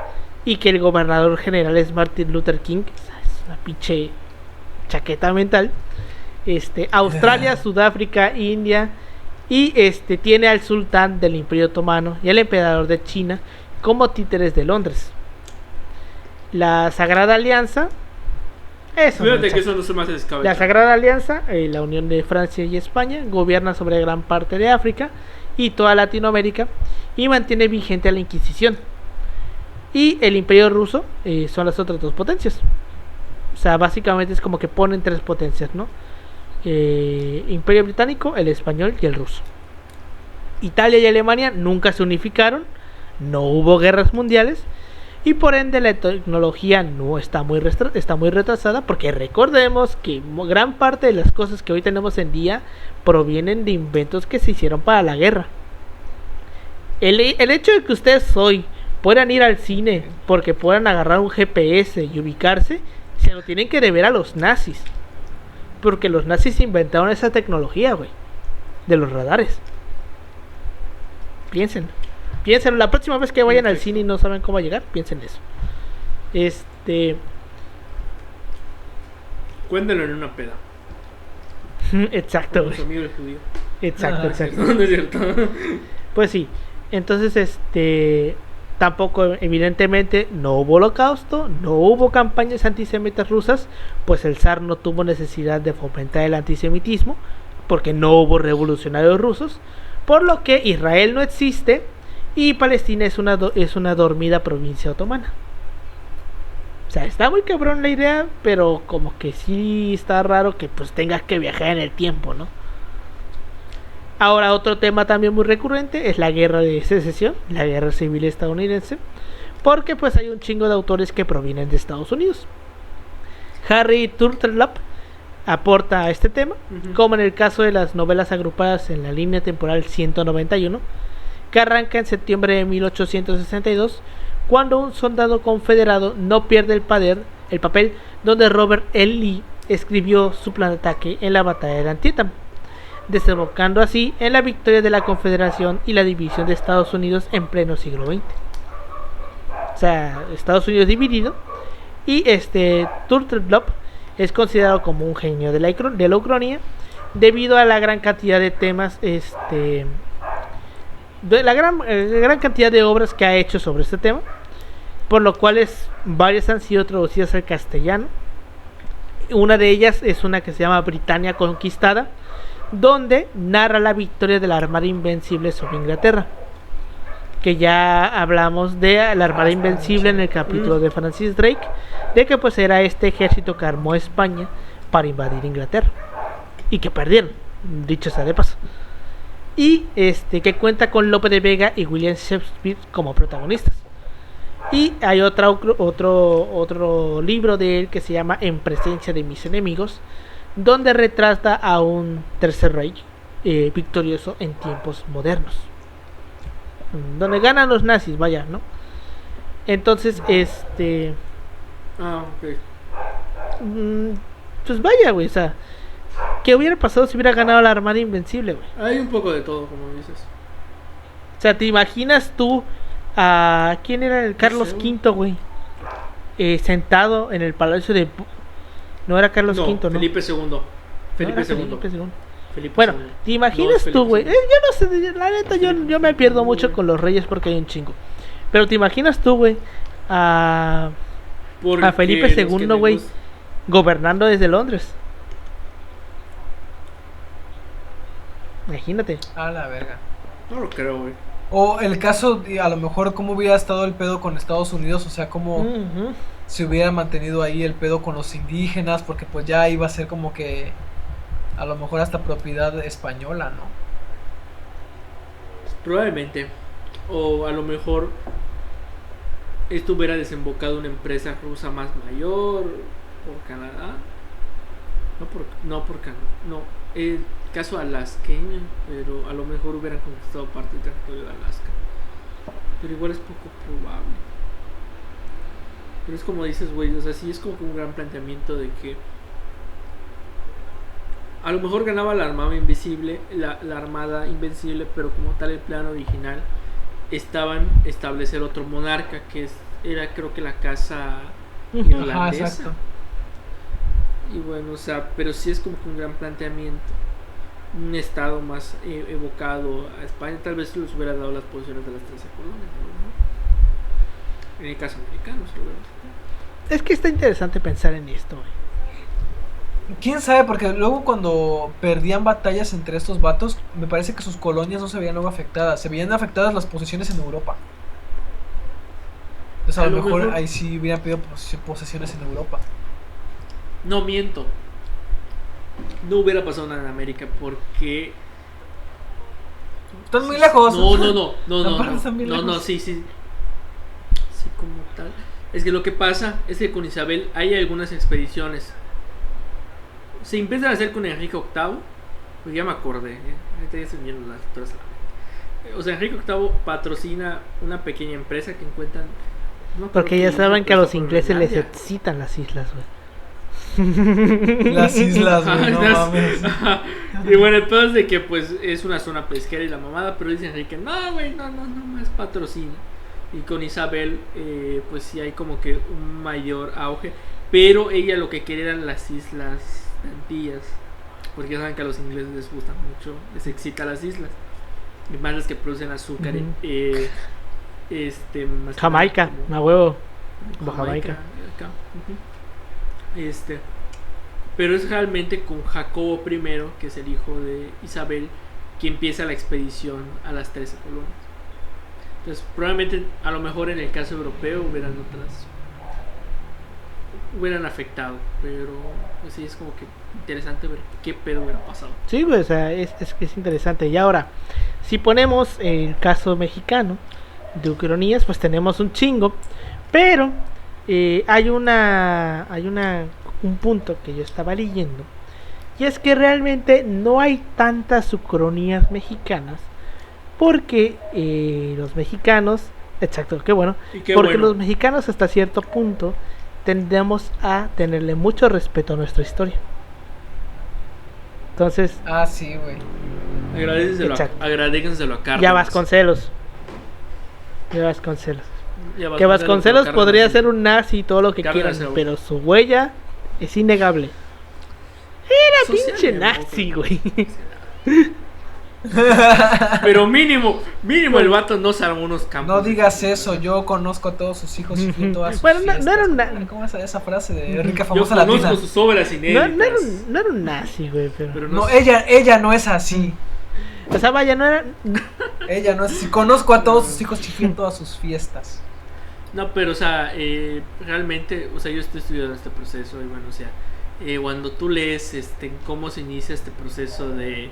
y que el gobernador general es Martin Luther King. Es una pinche chaqueta mental. Australia, Sudáfrica, India, y tiene al sultán del Imperio Otomano y al emperador de China como títeres de Londres. La Sagrada Alianza, fíjate que eso no se me hace descabellado. La Sagrada Alianza, la unión de Francia y España, gobierna sobre gran parte de África y toda Latinoamérica y mantiene vigente la Inquisición. Y el Imperio Ruso son las otras dos potencias. O sea, básicamente es como que ponen tres potencias, ¿no? Imperio Británico, el español y el ruso. Italia y Alemania nunca se unificaron, no hubo guerras mundiales y por ende la tecnología no está muy retrasada, porque recordemos que gran parte de las cosas que hoy tenemos en día provienen de inventos que se hicieron para la guerra. El hecho de que ustedes hoy puedan ir al cine porque puedan agarrar un GPS y ubicarse, se lo tienen que deber a los nazis. Porque los nazis inventaron esa tecnología, güey, de los radares. Piensen, la próxima vez que vayan al cine y no saben cómo llegar, piensen eso. Cuéntalo en una peda. Exacto, Con güey. su amigo el judío. Exacto. No es cierto. Pues sí. Entonces, tampoco, evidentemente, no hubo holocausto, no hubo campañas antisemitas rusas, pues el zar no tuvo necesidad de fomentar el antisemitismo, porque no hubo revolucionarios rusos, por lo que Israel no existe y Palestina es una dormida provincia otomana. O sea, está muy cabrón la idea, pero como que sí está raro que pues tengas que viajar en el tiempo, ¿no? Ahora, otro tema también muy recurrente es la guerra de secesión, la guerra civil estadounidense, porque pues hay un chingo de autores que provienen de Estados Unidos. Harry Turtlelop aporta a este tema, como en el caso de las novelas agrupadas en la línea temporal 191, que arranca en septiembre de 1862, cuando un soldado confederado no pierde el papel donde Robert E. Lee escribió su plan de ataque en la batalla de Antietam, desembocando así en la victoria de la Confederación y la división de Estados Unidos en pleno siglo XX. O sea, Estados Unidos dividido, y Turtlelop es considerado como un genio de la ucronía debido a la gran cantidad de temas, de la gran cantidad de obras que ha hecho sobre este tema, por lo cual varias han sido traducidas al castellano. Una de ellas es una que se llama Britannia Conquistada, donde narra la victoria de la Armada Invencible sobre Inglaterra, que ya hablamos de la Armada Invencible en el capítulo de Francis Drake, de que pues era este ejército que armó España para invadir Inglaterra y que perdieron, dicho sea de paso, y que cuenta con Lope de Vega y William Shakespeare como protagonistas. Y hay otro libro de él que se llama En presencia de mis enemigos, donde retrata a un tercer rey victorioso en tiempos modernos, donde ganan los nazis, vaya, ¿no? Entonces, ok. Pues vaya, güey, o sea, ¿qué hubiera pasado si hubiera ganado la Armada Invencible, güey? Hay un poco de todo, como dices. O sea, ¿te imaginas tú a quién era el Carlos V, güey? Sentado en el palacio de... No era Carlos V, ¿no? Felipe II. Felipe II. Bueno, ¿te imaginas tú, güey? Yo no sé, la neta, yo me pierdo mucho con los reyes porque hay un chingo. Pero ¿te imaginas tú, güey, a Felipe II, güey, gobernando desde Londres? Imagínate. A la verga. No lo creo, güey. O el caso, a lo mejor, cómo hubiera estado el pedo con Estados Unidos, o sea, cómo se hubiera mantenido ahí el pedo con los indígenas, porque pues ya iba a ser como que a lo mejor hasta propiedad española, ¿no? Probablemente. O a lo mejor esto hubiera desembocado una empresa rusa más mayor por Canadá. No por Canadá. No, el caso alasqueño, pero a lo mejor hubieran conquistado parte del territorio de Alaska. Pero igual es poco probable. Pero es como dices, güey, o sea, sí es como que un gran planteamiento de que a lo mejor ganaba la Armada Invencible, la Armada Invencible, pero como tal el plan original estaban establecer otro monarca que era creo que la casa irlandesa. Ajá, exacto. Y bueno, o sea, pero sí es como que un gran planteamiento. Un estado más evocado a España, tal vez les hubiera dado las posiciones de las 13 colonias, ¿no? En el caso americano, seguramente. Es que está interesante pensar en esto, güey. ¿Quién sabe? Porque luego cuando perdían batallas entre estos vatos, me parece que sus colonias no se veían luego afectadas. Se veían afectadas las posiciones en Europa. Entonces a lo mejor ahí sí hubieran pedido posesiones en Europa. No, miento. No hubiera pasado nada en América porque... Están muy lejos. No, sí, como tal. Es que lo que pasa es que con Isabel hay algunas expediciones. Se empiezan a hacer con Enrique VIII. Pues ya me acordé, ahorita ya se me vienen las historias a la mente. O sea, Enrique VIII patrocina una pequeña empresa que encuentran... Porque ya saben que a los ingleses les excitan las islas, güey. Las islas, güey, no Ajá, mames. ajá. Y bueno, el pedo es de que pues es una zona pesquera y la mamada, pero dicen que no, güey, no es patrocinio. Y con Isabel, pues sí hay como que un mayor auge. Pero ella lo que quería eran las islas de Antillas. Porque ya saben que a los ingleses les gusta mucho, les excita las islas. Y más las que producen azúcar. Ujú. Más que Jamaica, nada como a huevo. Como Jamaica. acá. Ujú. Pero es realmente con Jacobo I, que es el hijo de Isabel, que empieza la expedición a las 13 colonias. Entonces, probablemente, a lo mejor en el caso europeo hubieran afectado, pero pues sí, es como que interesante ver qué pedo hubiera pasado. Sí, güey, o sea, es interesante. Y ahora, si ponemos el caso mexicano de ucronías, pues tenemos un chingo, pero hay un punto que yo estaba leyendo, y es que realmente no hay tantas ucronías mexicanas, porque los mexicanos, exacto, qué bueno, Y qué porque bueno. los mexicanos hasta cierto punto tendemos a tenerle mucho respeto a nuestra historia. Entonces, Ah, sí, güey. Exacto. Agradéquenselo a Cárdenas. ya Vasconcelos. Que Que Vasconcelos podría ser un nazi y todo lo que Cárdenas quieran, era pero su huella es innegable. Era pinche nazi, güey. Pero mínimo el vato no se armó unos campos. No digas eso, yo conozco a todos sus hijos y fui a todas sus Bueno, no fiestas. era un ¿Cómo es esa frase de rica Yo famosa conozco latina? sus obras No, inéditas. no era un nazi, güey, pero... No, ella no es así. O sea, vaya, no era... Ella no es así. Conozco a todos sus hijos y fui a todas sus fiestas. No, pero o sea, realmente, o sea, yo estoy estudiando este proceso y bueno, o sea, cuando tú lees cómo se inicia este proceso de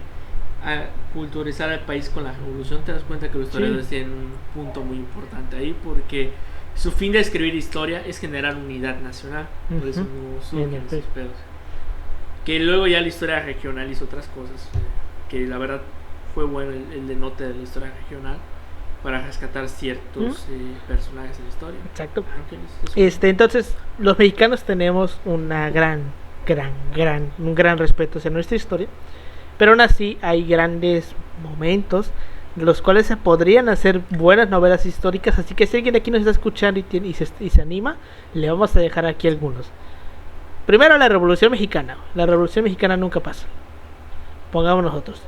culturizar al país con la revolución, te das cuenta que los historiadores tienen un punto muy importante ahí, porque su fin de escribir historia es generar unidad nacional, por eso no surgen esos pedos. Que luego ya la historia regional hizo otras cosas, que la verdad fue bueno el denote de la historia regional para rescatar ciertos personajes en la historia. Exacto. Eso. Entonces, los mexicanos tenemos un gran respeto hacia nuestra historia, pero aún así hay grandes momentos de los cuales se podrían hacer buenas novelas históricas, así que si alguien aquí nos está escuchando y se anima, le vamos a dejar aquí algunos. Primero, la Revolución Mexicana. La Revolución Mexicana nunca pasa. Pongamos nosotros.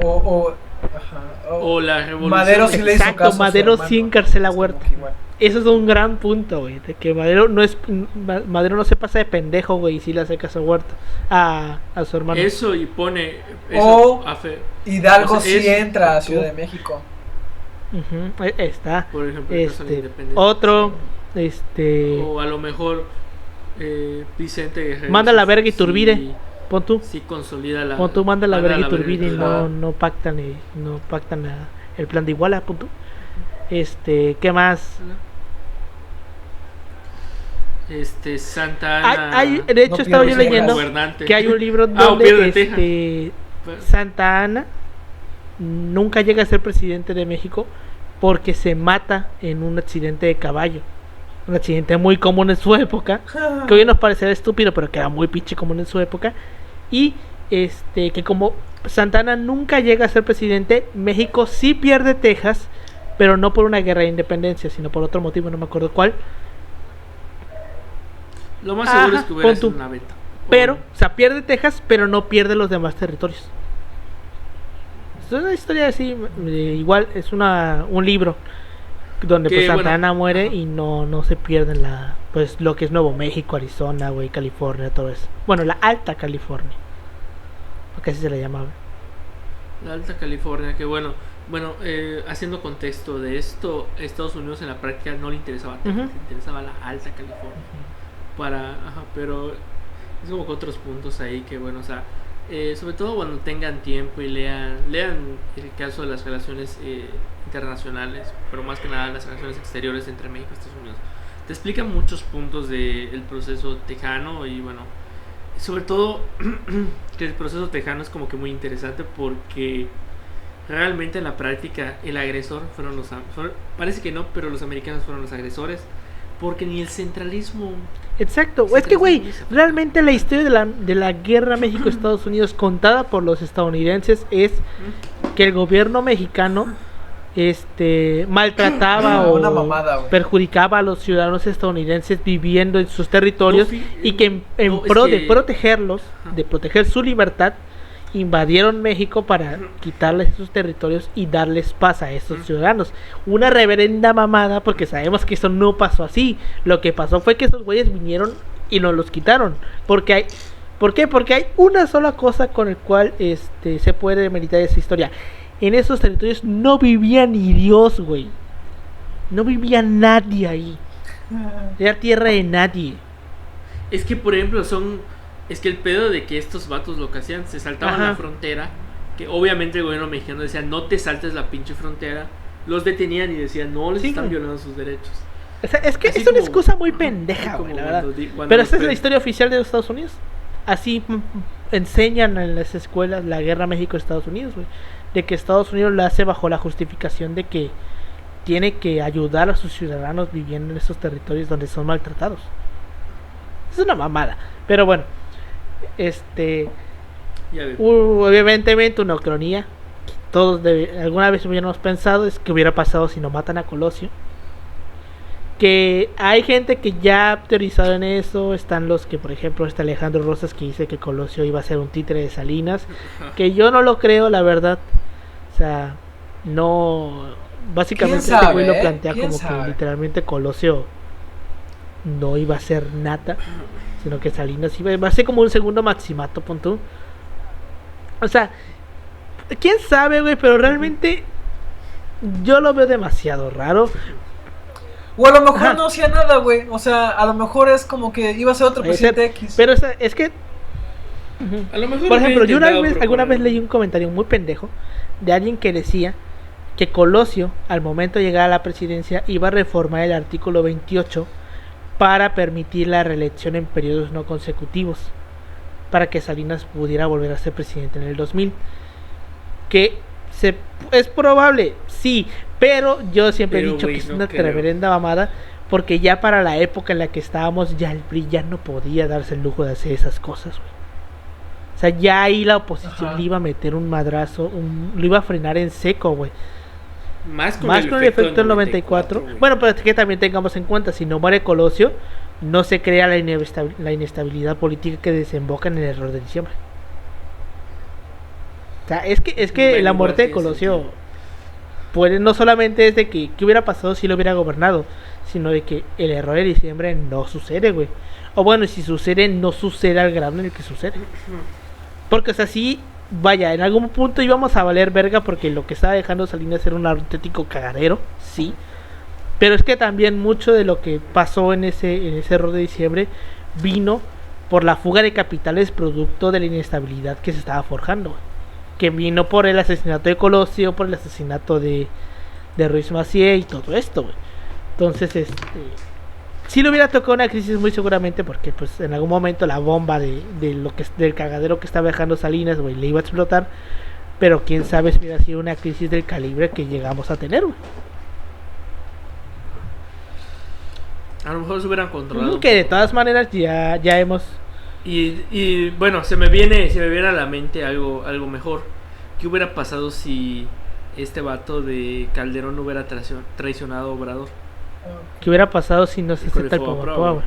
O la revolución. Madero sí le hizo Exacto, caso a su Madero hermano. sí encarcela a Huerta. Como que igual. Eso es un gran punto, güey, de que Madero no se pasa de pendejo, güey, y sí le hace caso a Huerta, a su hermano. Eso y pone. O eso, Hidalgo o sea, sí entra a Ciudad de México. Ujú, está. Por ejemplo, el caso de la independencia. Otro, O a lo mejor Vicente Guerrero. manda la verga Iturbide. Pon tú. Sí consolida la. Pon tú, manda la verga Iturbide y Ajá. no pactan el plan de Iguala, pon tú. ¿Qué más? Santa Ana. De hecho, No estaba yo pierdes leyendo gobernante. que hay un libro pierde donde Santa Ana nunca llega a ser presidente de México porque se mata en un accidente de caballo. Un accidente muy común en su época, que hoy nos parecerá estúpido, pero que era muy pinche común en su época. Y que como Santa Ana nunca llega a ser presidente, México sí pierde Texas, pero no por una guerra de independencia, sino por otro motivo, no me acuerdo cuál. Lo más seguro Ajá, es que hubiera pon sido tú. una beta. Pero, o sea, pierde Texas, pero no pierde los demás territorios. Es una historia así, igual es un libro donde Que, pues Santa bueno, Ana muere ajá. y no se pierden pues lo que es Nuevo México, Arizona, güey, California, todo eso. Bueno, la Alta California, porque así se le llamaba. La Alta California, que bueno, haciendo contexto de esto, Estados Unidos en la práctica no le interesaba Texas, Ujú. le interesaba la Alta California. Pero es como que otros puntos ahí que bueno, o sea, sobre todo cuando tengan tiempo y lean el caso de las relaciones internacionales, pero más que nada las relaciones exteriores entre México y Estados Unidos. Te explican muchos puntos del proceso tejano y bueno, sobre todo que el proceso tejano es como que muy interesante porque realmente en la práctica el agresor parece que no, pero los americanos fueron los agresores, Porque ni el centralismo. Exacto, es que güey, realmente la historia de la guerra México-Estados Unidos contada por los estadounidenses es que el gobierno mexicano maltrataba Una o mamada, güey. perjudicaba a los ciudadanos estadounidenses viviendo en sus territorios y que en no, pro es de que- protegerlos, de proteger su libertad, invadieron México para quitarles sus territorios y darles paz a esos ciudadanos. Una reverenda mamada, porque sabemos que eso no pasó así. Lo que pasó fue que esos güeyes vinieron y nos los quitaron. ¿Por qué? Porque hay una sola cosa con el cual se puede demeritar esa historia. En esos territorios no vivía ni Dios, güey. No vivía nadie ahí. Era tierra de nadie. Es que, por ejemplo, es que el pedo de que estos vatos lo que hacían, se saltaban Ajá. la frontera, que obviamente el gobierno mexicano decía, no te saltes la pinche frontera, los detenían y decían, no, les Sí, están güey. violando sus derechos. O sea, es que Así es una como- excusa muy ajá, pendeja, como güey, la cuando verdad. cuando Pero los esa es la pre- historia oficial de los Estados Unidos. Así enseñan en las escuelas la guerra México-Estados Unidos, güey. De que Estados Unidos la hace bajo la justificación de que tiene que ayudar a sus ciudadanos viviendo en esos territorios donde son maltratados. Es una mamada. Pero bueno, Ya ves. obviamente una ucronía. Todos alguna vez hubiéramos pensado es que hubiera pasado si no matan a Colosio. Que hay gente que ya ha teorizado en eso. Están los que, por ejemplo, está Alejandro Rosas, que dice que Colosio iba a ser un títere de Salinas, que yo no lo creo, la verdad. O sea, no, básicamente ¿Quién este güey sabe, lo plantea ¿Quién como sabe? que literalmente Colosio no iba a ser nata, sino que Salinas iba a ser como un segundo Maximato, pon tú. O sea, quién sabe, güey, pero realmente yo lo veo demasiado raro. O a lo mejor Ajá. no hacía nada, güey. O sea, a lo mejor es como que iba a ser otro Puede ser, presidente X. pero es que ujú. A lo mejor Por ejemplo, yo hubiera intentado alguna vez proponer- leí un comentario muy pendejo de alguien que decía que Colosio, al momento de llegar a la presidencia, iba a reformar el artículo 28 para permitir la reelección en periodos no consecutivos, para que Salinas pudiera volver a ser presidente en el 2000. Que es probable, sí, pero yo siempre Pero, he dicho güey, que es no una creo. reverenda mamada, porque ya para la época en la que estábamos, ya el PRI ya no podía darse el lujo de hacer esas cosas, güey. O sea, ya ahí la oposición Ajá. le iba a meter un madrazo, lo iba a frenar en seco, güey. Más con Más con el efecto del 94. güey. Bueno, pero es que también tengamos en cuenta, si no muere Colosio, no se crea la inestabilidad política que desemboca en el error de diciembre. O sea, es que Bueno, la igual muerte de tiene Colosio sentido. puede, no solamente es de que qué hubiera pasado si lo hubiera gobernado, sino de que el error de diciembre no sucede, güey. O bueno, y si sucede, no sucede al grado en el que sucede. Porque, o sea, sí, vaya, en algún punto íbamos a valer verga porque lo que estaba dejando Salinas era un auténtico cagadero, sí. Pero es que también mucho de lo que pasó en ese error de diciembre vino por la fuga de capitales producto de la inestabilidad que se estaba forjando. Que vino por el asesinato de Colosio, por el asesinato de Ruiz Macié y todo esto, güey. Entonces, sí le hubiera tocado una crisis muy seguramente porque pues en algún momento la bomba de lo que del cagadero que estaba dejando Salinas, güey, le iba a explotar, pero quién sabe si hubiera sido una crisis del calibre que llegamos a tener, güey. A lo mejor se hubieran controlado. Que de todas maneras ya hemos Y bueno, se me viene a la mente algo mejor. ¿Qué hubiera pasado si este vato de Calderón no hubiera traicionado a Obrador? ¿qué hubiera pasado si no se Híjole, acepta el fue Pomapoa, bravo. güey?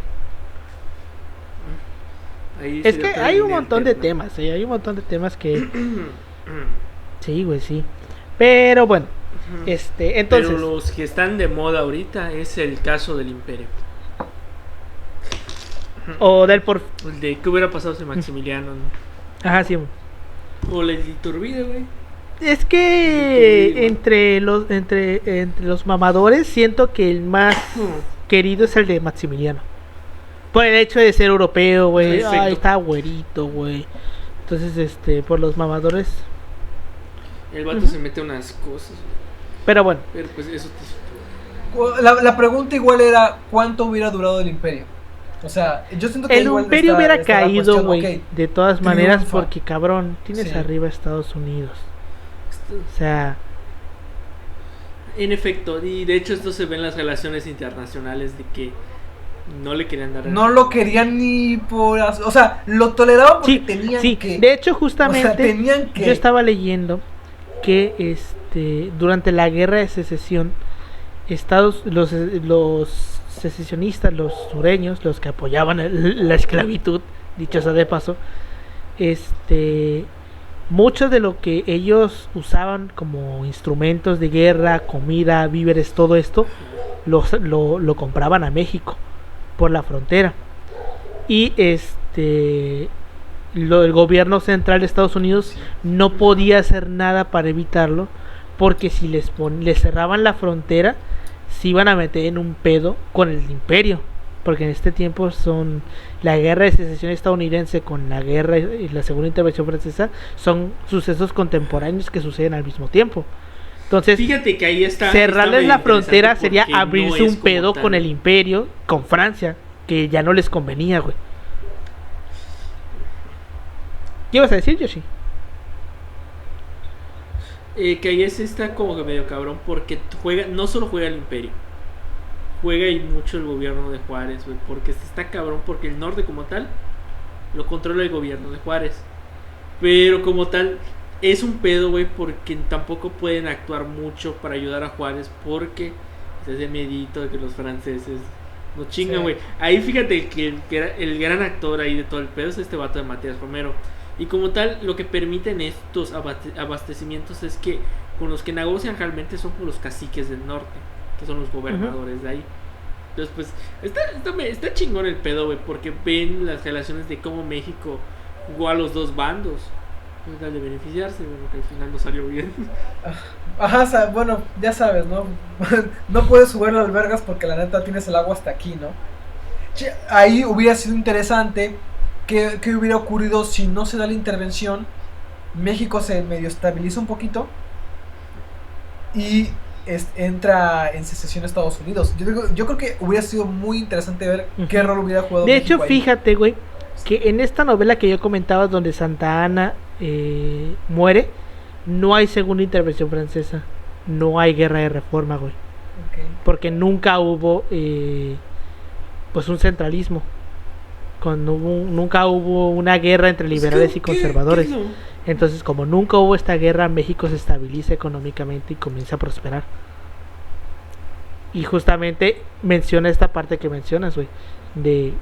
Ahí Es sería que otra hay un línea montón de alterna. temas, hay un montón de temas que sí, güey, sí. Pero bueno, entonces Pero los que están de moda ahorita es el caso del Imperio. o del por El de qué hubiera pasado si Maximiliano ajá, sí. o el de Iturbide, güey. Es que entre los mamadores siento que el más querido es el de Maximiliano. Por el hecho de ser europeo, güey. Perfecto. Ay, está güerito, güey. Entonces, por los mamadores. El vato se mete unas cosas, güey. Pero bueno, Pero pues eso te... La pregunta igual era ¿cuánto hubiera durado el imperio? O sea, yo siento que el igual imperio está- hubiera está la caído, cuestión, güey. ok, De todas maneras, triunfa. porque cabrón, tienes Sí. arriba a Estados Unidos. O sea, En efecto, y de hecho esto se ve en las relaciones internacionales de que no le querían dar. No lo querían ni por... O sea, lo toleraban porque tenían que... De hecho, justamente, o sea, tenían que... yo estaba leyendo que durante la guerra de secesión, los secesionistas, los sureños, los que apoyaban la esclavitud, dicho sea de paso, mucho de lo que ellos usaban como instrumentos de guerra, comida, víveres, todo esto, lo compraban a México por la frontera. Y el gobierno central de Estados Unidos no podía hacer nada para evitarlo, porque si les cerraban la frontera, se iban a meter en un pedo con el imperio, porque en este tiempo la guerra de secesión estadounidense con la guerra y la segunda intervención francesa son sucesos contemporáneos que suceden al mismo tiempo. Entonces, fíjate que ahí cerrarles la frontera sería porque abrirse no es un pedo como con tal. el imperio, con Francia, que ya no les convenía, güey. ¿Qué ibas a decir, Yoshi? Que ahí está como que medio cabrón porque no solo juega el imperio, juega y mucho el gobierno de Juárez, güey, porque está cabrón porque el norte como tal lo controla el gobierno de Juárez, pero como tal es un pedo, güey, porque tampoco pueden actuar mucho para ayudar a Juárez porque se hace miedito de que los franceses no chingan, güey. Ahí fíjate que el gran actor ahí de todo el pedo es este vato de Matías Romero. Y como tal, lo que permiten estos abastecimientos es que con los que negocian realmente son con los caciques del norte, que son los gobernadores de ahí. Entonces, pues, está chingón el pedo, güey, porque ven las relaciones de cómo México jugó a los dos bandos. Con tal de beneficiarse, bueno, que al final no salió bien. Ajá, bueno, ya sabes, ¿no? No puedes subir las albergas porque la neta tienes el agua hasta aquí, ¿no? Ahí hubiera sido interesante que hubiera ocurrido si no se da la intervención. México se medio estabiliza un poquito y entra en secesión Estados Unidos. Yo creo que hubiera sido muy interesante ver qué rol hubiera jugado De México hecho, ahí. fíjate, güey, que en esta novela que yo comentaba donde Santa Ana muere, no hay segunda intervención francesa, no hay guerra de reforma, güey, Okay. porque nunca hubo pues un centralismo, nunca hubo una guerra entre liberales y conservadores. ¿Qué es lo? Entonces, como nunca hubo esta guerra, México se estabiliza económicamente y comienza a prosperar. Y justamente menciona esta parte que mencionas, güey, de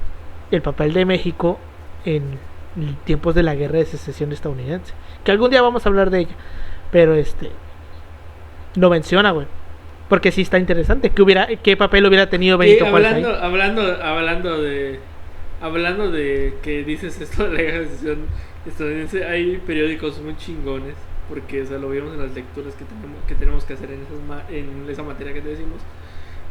el papel de México en tiempos de la guerra de secesión estadounidense, que algún día vamos a hablar de ella, pero lo menciona, güey, porque sí está interesante. ¿Qué papel hubiera tenido Benito Juárez ahí? Hablando de que dices esto de la guerra de secesión estadounidense, hay periódicos muy chingones, porque, o sea, lo vimos en las lecturas que tenemos que hacer en esa materia que te decimos,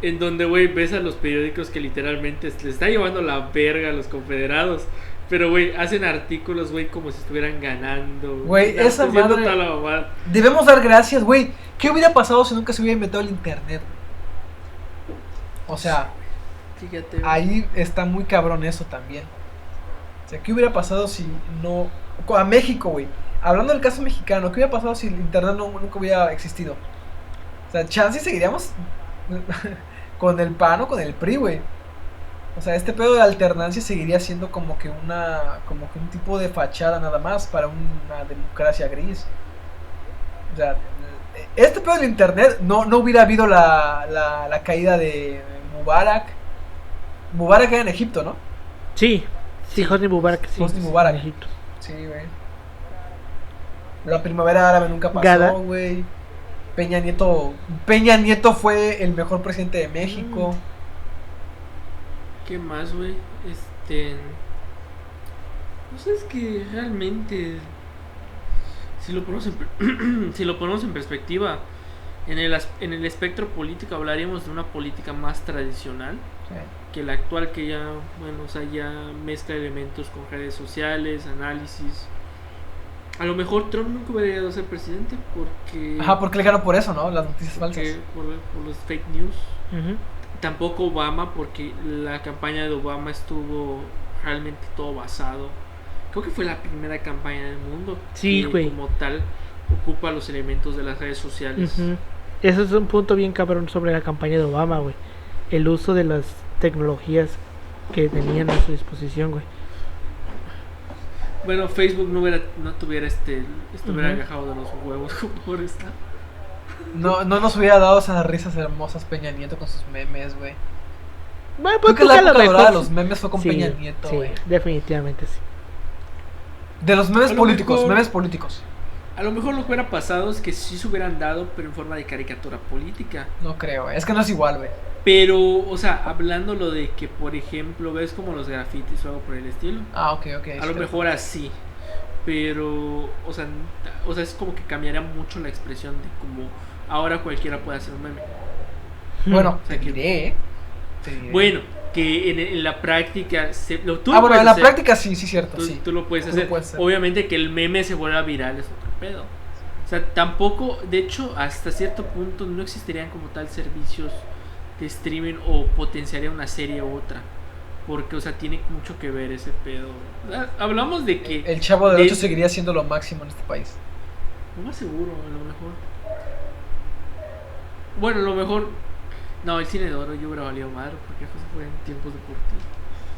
en donde, güey, ves a los periódicos que literalmente le está llevando la verga a los confederados, pero, güey, hacen artículos, güey, como si estuvieran ganando. Güey, esa madre... Toda la mamada. Debemos dar gracias, güey. ¿Qué hubiera pasado si nunca se hubiera inventado el internet? O sea, fíjate, ahí está muy cabrón eso también. O sea, ¿qué hubiera pasado si no... A México, güey. Hablando del caso mexicano, ¿qué hubiera pasado si el internet nunca hubiera existido? O sea, chance seguiríamos con el PAN o con el PRI, güey. O sea, este pedo de alternancia seguiría siendo como que un tipo de fachada nada más para una democracia gris. O sea, este pedo del internet no hubiera habido la caída de Mubarak. Mubarak era en Egipto, ¿no? Sí, Hosni Mubarak, sí. Hosni Mubarak. En Egipto. Sí, güey. La primavera árabe nunca pasó, güey. Peña Nieto fue el mejor presidente de México. ¿Qué más, güey? Pues es que realmente, si lo ponemos en perspectiva, en el espectro político hablaríamos de una política más tradicional, Sí. que la actual, que ya, bueno, o sea, ya mezcla elementos con redes sociales, análisis. A lo mejor Trump nunca hubiera llegado a ser presidente porque... Ajá, porque le ganó por eso, ¿no? Las noticias falsas. Por los fake news. Uh-huh. Tampoco Obama, porque la campaña de Obama estuvo realmente todo basado. Creo que fue la primera campaña del mundo Sí, que güey. como tal ocupa los elementos de las redes sociales. Uh-huh. Eso es un punto bien cabrón sobre la campaña de Obama, güey. El uso de las tecnologías que tenían a su disposición, güey. Bueno, Facebook no tuviera hubiera Ujú. agajado de los huevos como por esta. No nos hubiera dado esas risas hermosas Peña Nieto con sus memes, güey. Bueno, Creo pues que la tú a lo época dorada mejor de los memes fue con sí, Peña Nieto, sí, güey. definitivamente sí. De los memes A lo políticos, mejor- memes políticos. A lo mejor lo que hubiera pasado es que sí se hubieran dado, pero en forma de caricatura política. No creo, güey. Es que no es igual, güey. Pero, o sea, hablando lo de que, por ejemplo, ves como los grafitis o algo por el estilo. Ah, ok. A lo mejor así. Pero, o sea, es como que cambiaría mucho la expresión de como ahora cualquiera puede hacer un meme. Bueno, O sea, te que- diré. Te diré. Bueno, que en la práctica tú Ah, lo bueno, puedes en la hacer. práctica sí, cierto, Tú, sí. tú lo puedes Tú hacer. lo puedes hacer. Obviamente que el meme se vuelva viral es otro pedo. O sea, tampoco, de hecho, hasta cierto punto no existirían como tal servicios de streaming o potenciaría una serie u otra. Porque, o sea, tiene mucho que ver ese pedo. Hablamos de que... El Chavo del de- 8 seguiría siendo lo máximo en este país. No más seguro, a lo mejor. Bueno, a lo mejor... No, el cine de oro yo hubiera valido madre porque eso fue en tiempos deportivos.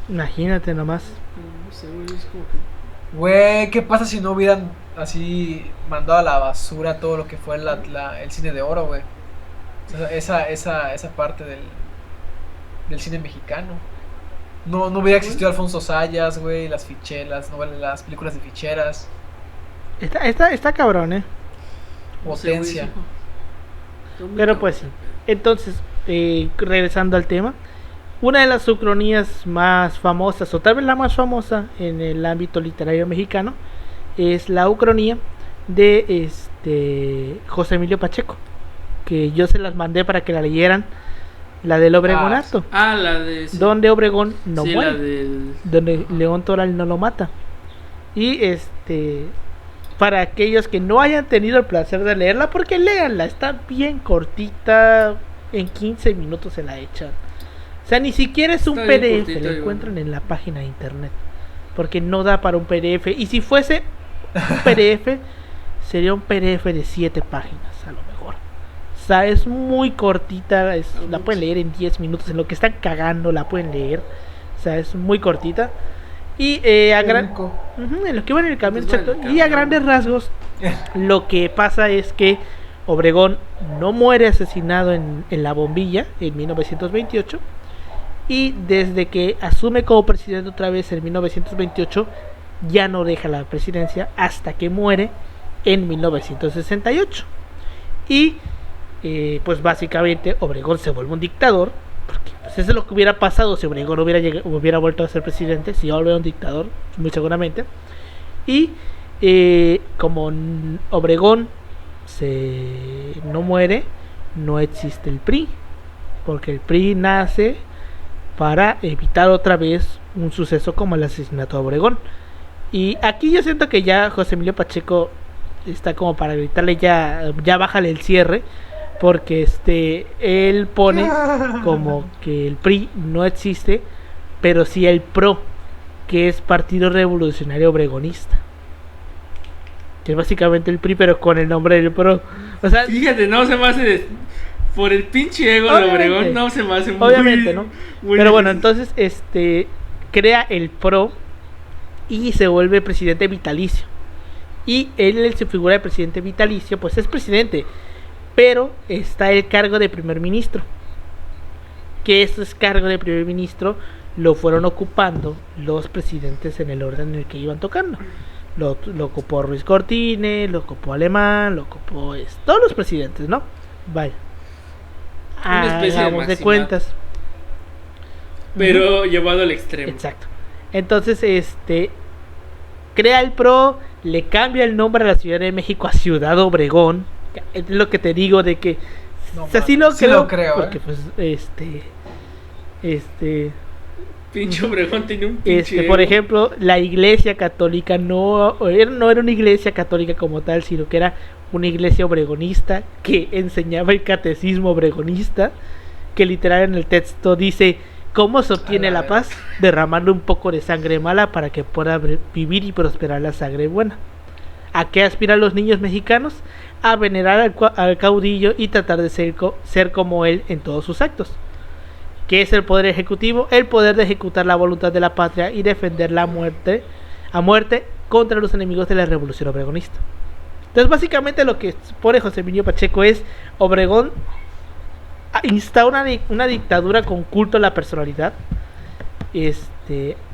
Imagínate nomás. Pero no sé, güey, es como que... Güey, ¿qué pasa si no hubieran así mandado a la basura todo lo que fue el cine de oro, güey? O sea, esa parte del cine mexicano. No hubiera existido Alfonso Sayas, güey, las ficheras, las películas de ficheras, Está cabrón, no sé, güey, Potencia. está muy Pero cabrón pues ese sí. pedo. Entonces, regresando al tema, una de las ucronías más famosas, o tal vez la más famosa en el ámbito literario mexicano, es la ucronía de José Emilio Pacheco, que yo se las mandé para que la leyeran, la del Obregonato, La de... sí. donde Obregón no Sí, muere, la del... donde León Toral no lo mata. Y para aquellos que no hayan tenido el placer de leerla, porque léanla, está bien cortita, en 15 minutos se la echan. O sea, ni siquiera es un Está bien PDF, cortita, la y encuentran bueno. en la página de internet, porque no da para un PDF. Y si fuese un PDF, sería un PDF de 7 páginas a lo mejor. O sea, es muy cortita, la pueden leer en 10 minutos, en lo que están cagando la pueden leer. O sea, es muy cortita. Y en lo que van en el camión, Pues va en exacto. el Y a camión. grandes rasgos, lo que pasa es que Obregón no muere asesinado en la bombilla en 1928. Y desde que asume como presidente otra vez en 1928, ya no deja la presidencia hasta que muere en 1968. Y pues básicamente Obregón se vuelve un dictador, porque pues eso es lo que hubiera pasado si Obregón hubiera vuelto a ser presidente, si ahora era un dictador, muy seguramente. Y como Obregón no muere, no existe el PRI, porque el PRI nace para evitar otra vez un suceso como el asesinato de Obregón. Y aquí yo siento que ya José Emilio Pacheco está como para gritarle ya bájale el cierre, porque él pone como que el PRI no existe, pero sí el PRO, que es Partido Revolucionario Obregonista, que es básicamente el PRI pero con el nombre del PRO. O sea, Fíjate, no se me hace... Por el pinche ego de Obviamente. Obregón no se me hace muy... obviamente, ¿no? muy Pero bueno, difícil. entonces crea el PRO y se vuelve presidente vitalicio. Y él en su figura de presidente vitalicio, pues es presidente, pero está el cargo de primer ministro. Que ese cargo de primer ministro lo fueron ocupando los presidentes en el orden en el que iban tocando. Lo ocupó Ruiz Cortines, lo ocupó Alemán, lo ocupó todos los presidentes, ¿no? Vaya. Una especie de Hagamos de maximato. cuentas. Pero llevado al extremo. Exacto. Entonces, crea el PRO, le cambia el nombre a la Ciudad de México a Ciudad Obregón. Es lo que te digo de que No, o sea, sí lo mames, sí creo, lo creo, porque pues Pinche Obregón tiene un pinche por ego. ejemplo, la Iglesia Católica no era una iglesia católica como tal, sino que era una iglesia obregonista que enseñaba el catecismo obregonista, que literal en el texto dice: ¿cómo se obtiene A la la paz? Derramando un poco de sangre mala para que pueda vivir y prosperar la sangre buena. ¿A qué aspiran los niños mexicanos? A venerar al caudillo y tratar de ser como él en todos sus actos. ¿Qué es el poder ejecutivo? El poder de ejecutar la voluntad de la patria y defender a muerte contra los enemigos de la revolución obregonista. Entonces básicamente lo que pone José Emilio Pacheco es: Obregón instaura una dictadura con culto a la personalidad,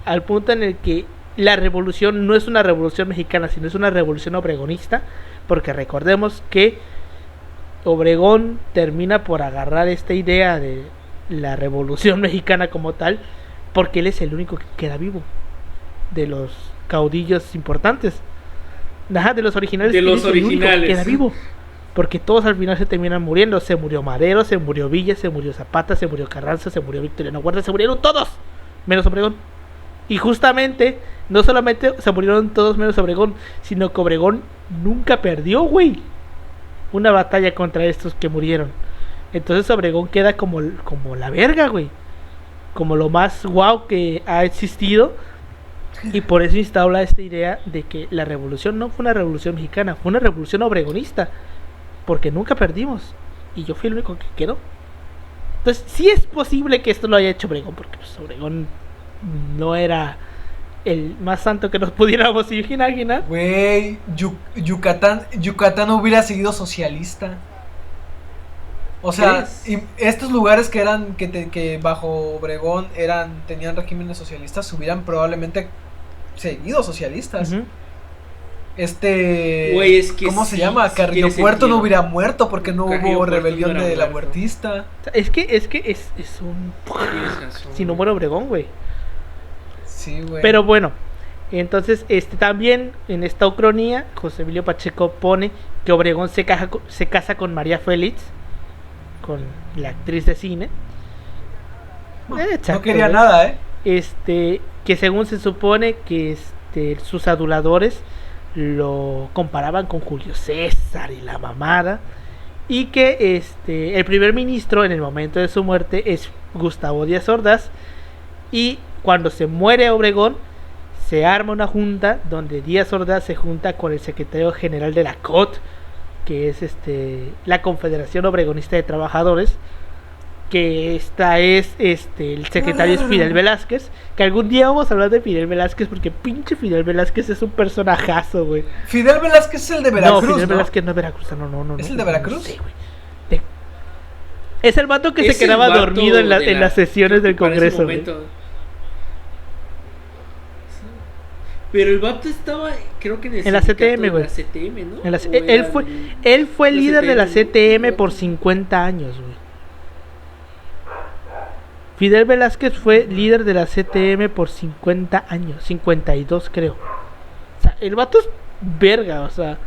al punto en el que la revolución no es una revolución mexicana, sino es una revolución obregonista, porque recordemos que Obregón termina por agarrar esta idea de la revolución mexicana como tal, porque él es el único que queda vivo de los caudillos importantes, de los originales, de los él es el único que originales queda vivo, porque todos al final se terminan muriendo. Se murió Madero, se murió Villa, se murió Zapata, se murió Carranza, se murió Victoriano Huerta, se murieron todos menos Obregón. Y justamente no solamente se murieron todos menos Obregón, sino que Obregón nunca perdió, güey, una batalla contra estos que murieron. Entonces Obregón queda como la verga, güey, como lo más guau que ha existido. Y por eso instaura esta idea de que la revolución no fue una revolución mexicana, fue una revolución obregonista, porque nunca perdimos y yo fui el único que quedó. Entonces sí es posible que esto lo haya hecho Obregón, porque pues, Obregón no era el más santo que nos pudiéramos imaginar. Güey, Yucatán hubiera seguido socialista. O sea, estos lugares que bajo Obregón tenían regímenes socialistas, hubieran probablemente seguido socialistas. Uh-huh. Güey, es que ¿cómo se llama? Carrillo Puerto no hubiera muerto porque no hubo rebelión de la huertista. Es un... Si no muere Obregón, güey. Sí, güey. Pero bueno, entonces también en esta ucronía José Emilio Pacheco pone que Obregón se casa con María Félix, con la actriz de cine. No quería nada, que según se supone que sus aduladores lo comparaban con Julio César y la mamada, y que el primer ministro en el momento de su muerte es Gustavo Díaz Ordaz, y cuando se muere Obregón se arma una junta donde Díaz Ordaz se junta con el secretario general de la COT, que es la Confederación Obregonista de Trabajadores, que el secretario es Fidel Velázquez, que algún día vamos a hablar de Fidel Velázquez, porque pinche Fidel Velázquez es un personajazo, güey. Fidel Velázquez es el de Veracruz, no, Fidel Velázquez no es Veracruz, no. ¿Es el de Veracruz? Sí, güey. Es el vato que se quedaba dormido en las sesiones del Congreso, güey. Pero el vato estaba, creo que en la CTM, güey. ¿No? Él fue líder de la CTM por 50 años, güey. Fidel Velázquez fue líder de la CTM por 50 años, 52 creo. O sea, el vato es verga, o sea.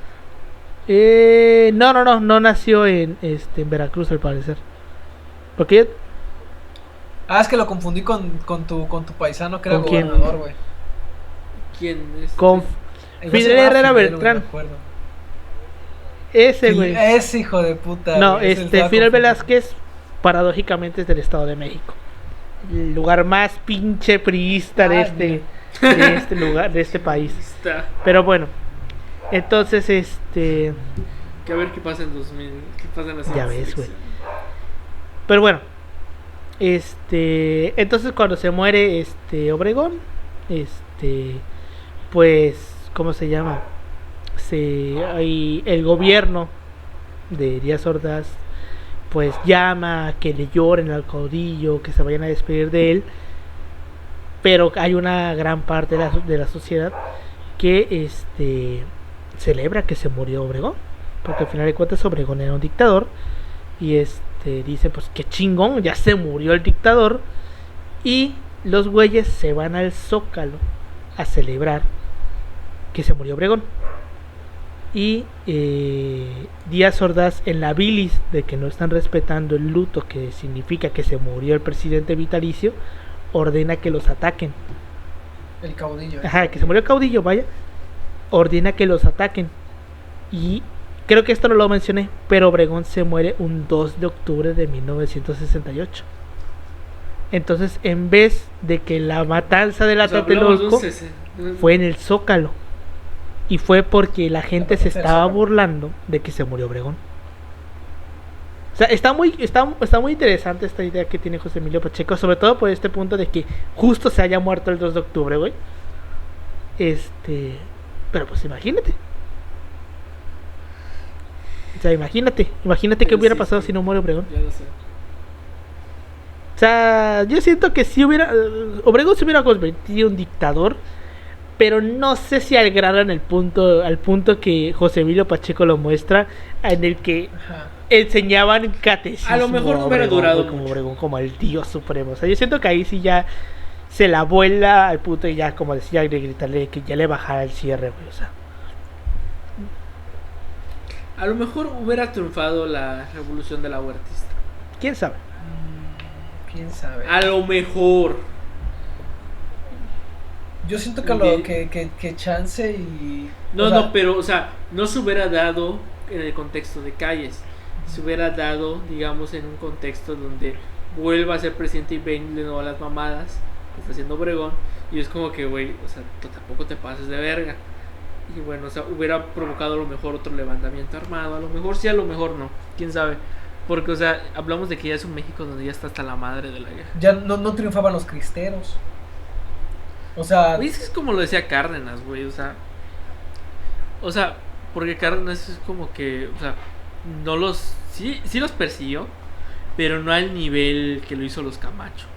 No nació en Veracruz al parecer. Porque es que lo confundí con tu paisano que era ¿con quién? Gobernador, güey. ¿Quién es? Con Fidel Herrera Beltrán. Ese, güey. Ese hijo de puta. No, güey, Fidel Velázquez paradójicamente es del Estado de México. El lugar más pinche priista de este lugar, de este país. Pero bueno, entonces Que a ver qué pasa en 2000, qué pasa en las ya ves, güey. Pero bueno, entonces cuando se muere Obregón, pues, ¿cómo se llama? El gobierno de Díaz Ordaz pues llama a que le lloren al caudillo, que se vayan a despedir de él, pero hay una gran parte de la sociedad que celebra que se murió Obregón, porque al final de cuentas Obregón era un dictador, y dice pues qué chingón, ya se murió el dictador, y los güeyes se van al Zócalo a celebrar que se murió Obregón. Y Díaz Ordaz, en la bilis de que no están respetando el luto, que significa que se murió el presidente vitalicio, ordena que los ataquen. El caudillo. Ajá, que se murió el caudillo, vaya. Ordena que los ataquen. Y creo que esto no lo mencioné, pero Obregón se muere un 2 de octubre de 1968. Entonces, en vez de que la matanza de la Tlatelolco fue en el Zócalo, y fue porque la gente se estaba burlando de que se murió Obregón. O sea, está muy interesante esta idea que tiene José Emilio Pacheco, sobre todo por este punto de que justo se haya muerto el 2 de octubre, güey. Pero pues imagínate. O sea, imagínate qué hubiera pasado si no muere Obregón. Ya lo sé. O sea, yo siento que si Obregón se hubiera convertido en un dictador, pero no sé si al grado al punto que José Emilio Pacheco lo muestra, en el que enseñaban catecismo. A lo mejor no hubiera durado como mucho. Obregón, como el Dios supremo. O sea, yo siento que ahí sí ya se la vuela al punto y ya, como decía, de gritarle que ya le bajara el cierre, güey. O sea, A lo mejor hubiera triunfado la revolución de la huertista. quién sabe. ¿Quién sabe? A lo mejor. Yo siento que chance y... No, pero, o sea, no se hubiera dado en el contexto de Calles. Se hubiera dado, digamos, en un contexto donde vuelva a ser presidente y ven de nuevo las mamadas que está haciendo Obregón. Y es como que, güey, o sea, tampoco te pases de verga. Y bueno, o sea, hubiera provocado a lo mejor otro levantamiento armado. A lo mejor sí, a lo mejor no. Quién sabe. Porque, o sea, hablamos de que ya es un México donde ya está hasta la madre de la guerra. Ya no triunfaban los cristeros. O sea... Güey, es como lo decía Cárdenas, güey, o sea, porque Cárdenas es como que, o sea, no los, sí los persiguió, pero no al nivel que lo hizo los Camacho.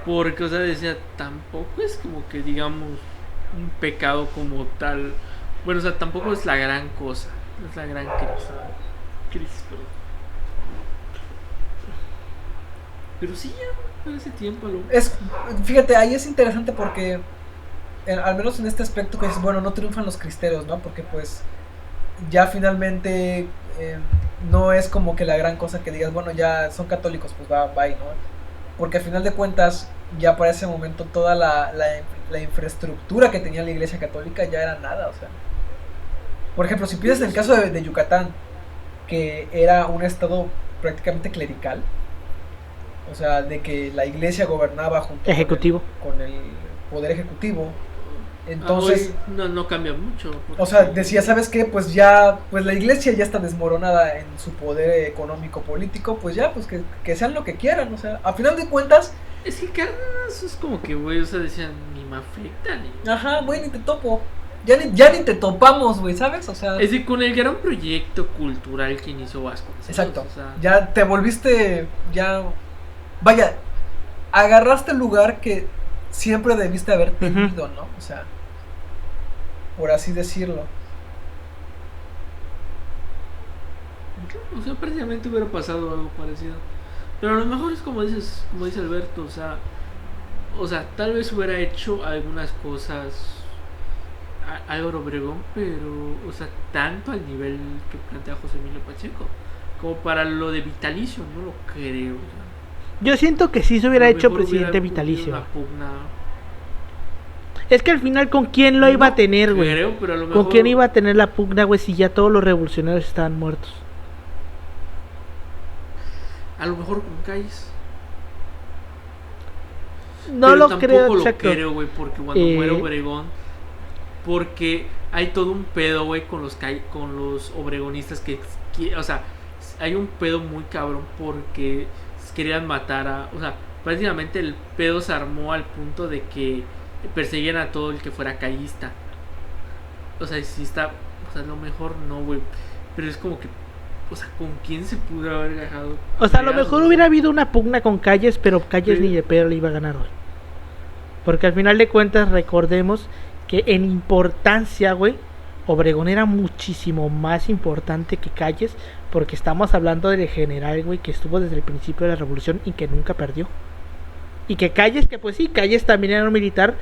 Porque, o sea, decía, tampoco es como que, digamos, un pecado como tal. Bueno, o sea, tampoco es la gran cosa, no es la gran crisis, perdón. Pero sí, ya, en ese tiempo Fíjate, ahí es interesante porque, al menos en este aspecto que es, bueno, no triunfan los cristeros, ¿no? Porque pues ya finalmente no es como que la gran cosa que digas, bueno, ya son católicos, pues bye, ¿no? Porque al final de cuentas, ya para ese momento toda la infraestructura que tenía la iglesia católica ya era nada, o sea. Por ejemplo, si piensas en el caso de Yucatán, que era un estado prácticamente clerical, o sea, de que la iglesia gobernaba junto con el poder ejecutivo. Entonces, no cambia mucho. O sea, decía, ¿sabes qué? Pues ya, pues la iglesia ya está desmoronada en su poder económico político, pues ya, pues que sean lo que quieran, o sea, a final de cuentas. Es que Cárdenas es como que, güey, o sea, decían, ni me afecta, ni... Ajá, güey, ni te topo. Ya ni te topamos, güey, ¿sabes? O sea... Es que con el gran proyecto cultural que inició Vasconcelos. Exacto. O sea, ya te volviste, ya... Vaya, agarraste el lugar que siempre debiste haber tenido, ¿no? O sea, por así decirlo. O sea, prácticamente hubiera pasado algo parecido. Pero a lo mejor es como dice Alberto, o sea, tal vez hubiera hecho algunas cosas Álvaro Obregón, pero, o sea, tanto al nivel que plantea José Emilio Pacheco, como para lo de vitalicio, no lo creo. O sea. Yo siento que sí se hubiera hecho presidente vitalicio. Es que al final, ¿con quién lo iba a tener, güey? ¿Con quién iba a tener la pugna, güey, si ya todos los revolucionarios estaban muertos? A lo mejor con Calles. No pero lo tampoco creo, lo exacto. Creo, güey, porque cuando muere Obregón, porque hay todo un pedo, güey, con los obregonistas que, o sea, hay un pedo muy cabrón porque querían matar o sea, prácticamente el pedo se armó al punto de que perseguían a todo el que fuera callista. O sea, si está, o sea, a lo mejor no, güey, pero es como que, o sea, ¿con quién se pudo haber dejado? O sea, a lo mejor hubiera habido una pugna con Calles, pero Calles ni de pedo le iba a ganar, güey. Porque al final de cuentas, recordemos que en importancia, güey, Obregón era muchísimo más importante que Calles, porque estamos hablando del general, güey, que estuvo desde el principio de la revolución y que nunca perdió. Y que Calles, que pues sí, Calles también era un militar,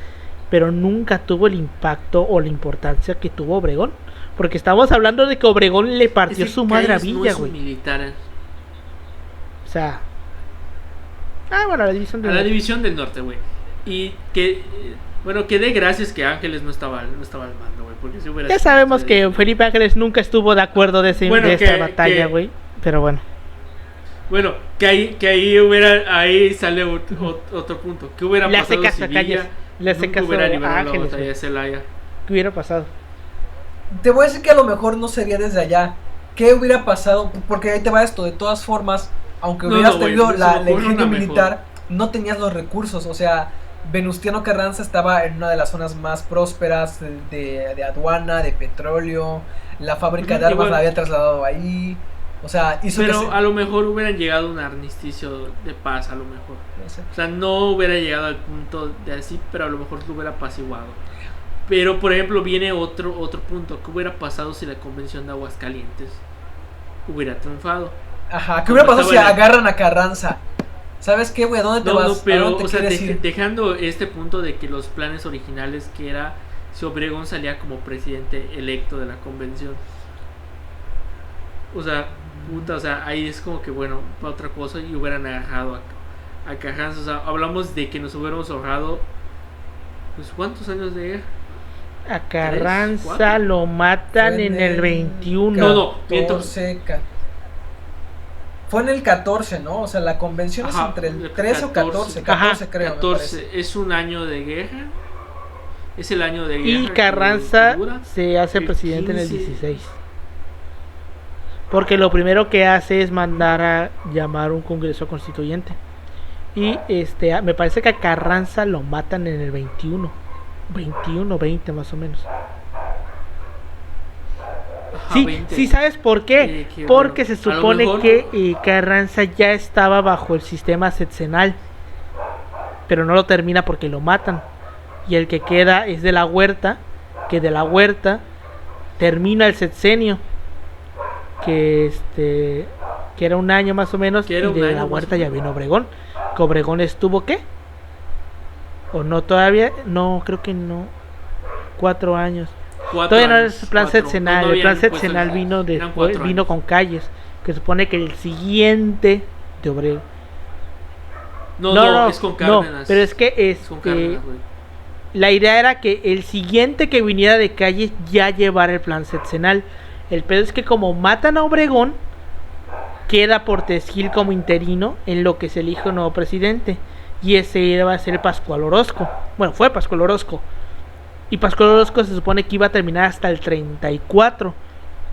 pero nunca tuvo el impacto o la importancia que tuvo Obregón. Porque estamos hablando de que Obregón le partió su madre a Villa, güey. Militar. O sea... bueno, la división del norte. La división del norte, güey. Y que... Bueno, que dé gracias que Ángeles no estaba al mando, güey. Porque si hubiera... Ya sabemos que Felipe Ángeles nunca estuvo de acuerdo de esta batalla, güey. Pero bueno. Bueno, que ahí hubiera... Ahí sale otro punto. ¿Qué hubiera pasado si Villa nunca hubiera liberado la batalla de Celaya? ¿Qué hubiera pasado? Te voy a decir que a lo mejor no sería desde allá, ¿qué hubiera pasado? Porque ahí te va esto, de todas formas, aunque hubieras tenido la ingenio militar, no tenías los recursos, o sea, Venustiano Carranza estaba en una de las zonas más prósperas de aduana, de petróleo, la fábrica de armas la había trasladado ahí, o sea, hizo pero a lo mejor hubieran llegado a un armisticio de paz, a lo mejor. No sé. O sea, no hubiera llegado al punto de así, pero a lo mejor lo hubiera apaciguado. Pero, por ejemplo, viene otro punto. ¿Qué hubiera pasado si la convención de Aguascalientes hubiera triunfado? Ajá, ¿qué hubiera pasado si agarran a Carranza? ¿Sabes qué, güey? ¿A dónde te vas? No, pero, o sea, dejando este punto de que los planes originales que era si Obregón salía como presidente electo de la convención. O sea, puta, o sea, ahí es como que, bueno, para otra cosa y hubieran agarrado a Carranza. O sea, hablamos de que nos hubiéramos ahorrado, pues, ¿cuántos años de guerra? A Carranza lo matan en el 21. No, 14, fue en el 14, ¿no? O sea, la convención es entre el 13 o 14, 14 creo. 14, es un año de guerra. Es el año de guerra. Y Carranza se hace presidente 15. En el 16. Porque lo primero que hace es mandar a llamar un congreso constituyente. Y me parece que a Carranza lo matan en el 21, 20 más o menos. Sí, 20. Sí, ¿sabes por qué? Porque se supone que Carranza ya estaba bajo el sistema sexenal, pero no lo termina porque lo matan. Y el que queda es de la Huerta, que de la Huerta termina el sexenio, que era un año más o menos, y de la Huerta ya vino Obregón. Que Obregón estuvo, ¿qué? ¿O no todavía? No, creo que no. 4 años. Todavía no es el plan sexenal. El plan sexenal vino después, vino con Calles, que supone que el siguiente de Obregón. No, es con Cárdenas. No, pero es que con Cárdenas, la idea era que el siguiente que viniera de Calles ya llevara el plan sexenal. El pedo es que como matan a Obregón, queda Portes-Gil como interino en lo que se elige un nuevo presidente. Y ese iba a ser Pascual Orozco. Bueno, fue Pascual Orozco. Y Pascual Orozco se supone que iba a terminar hasta el 34.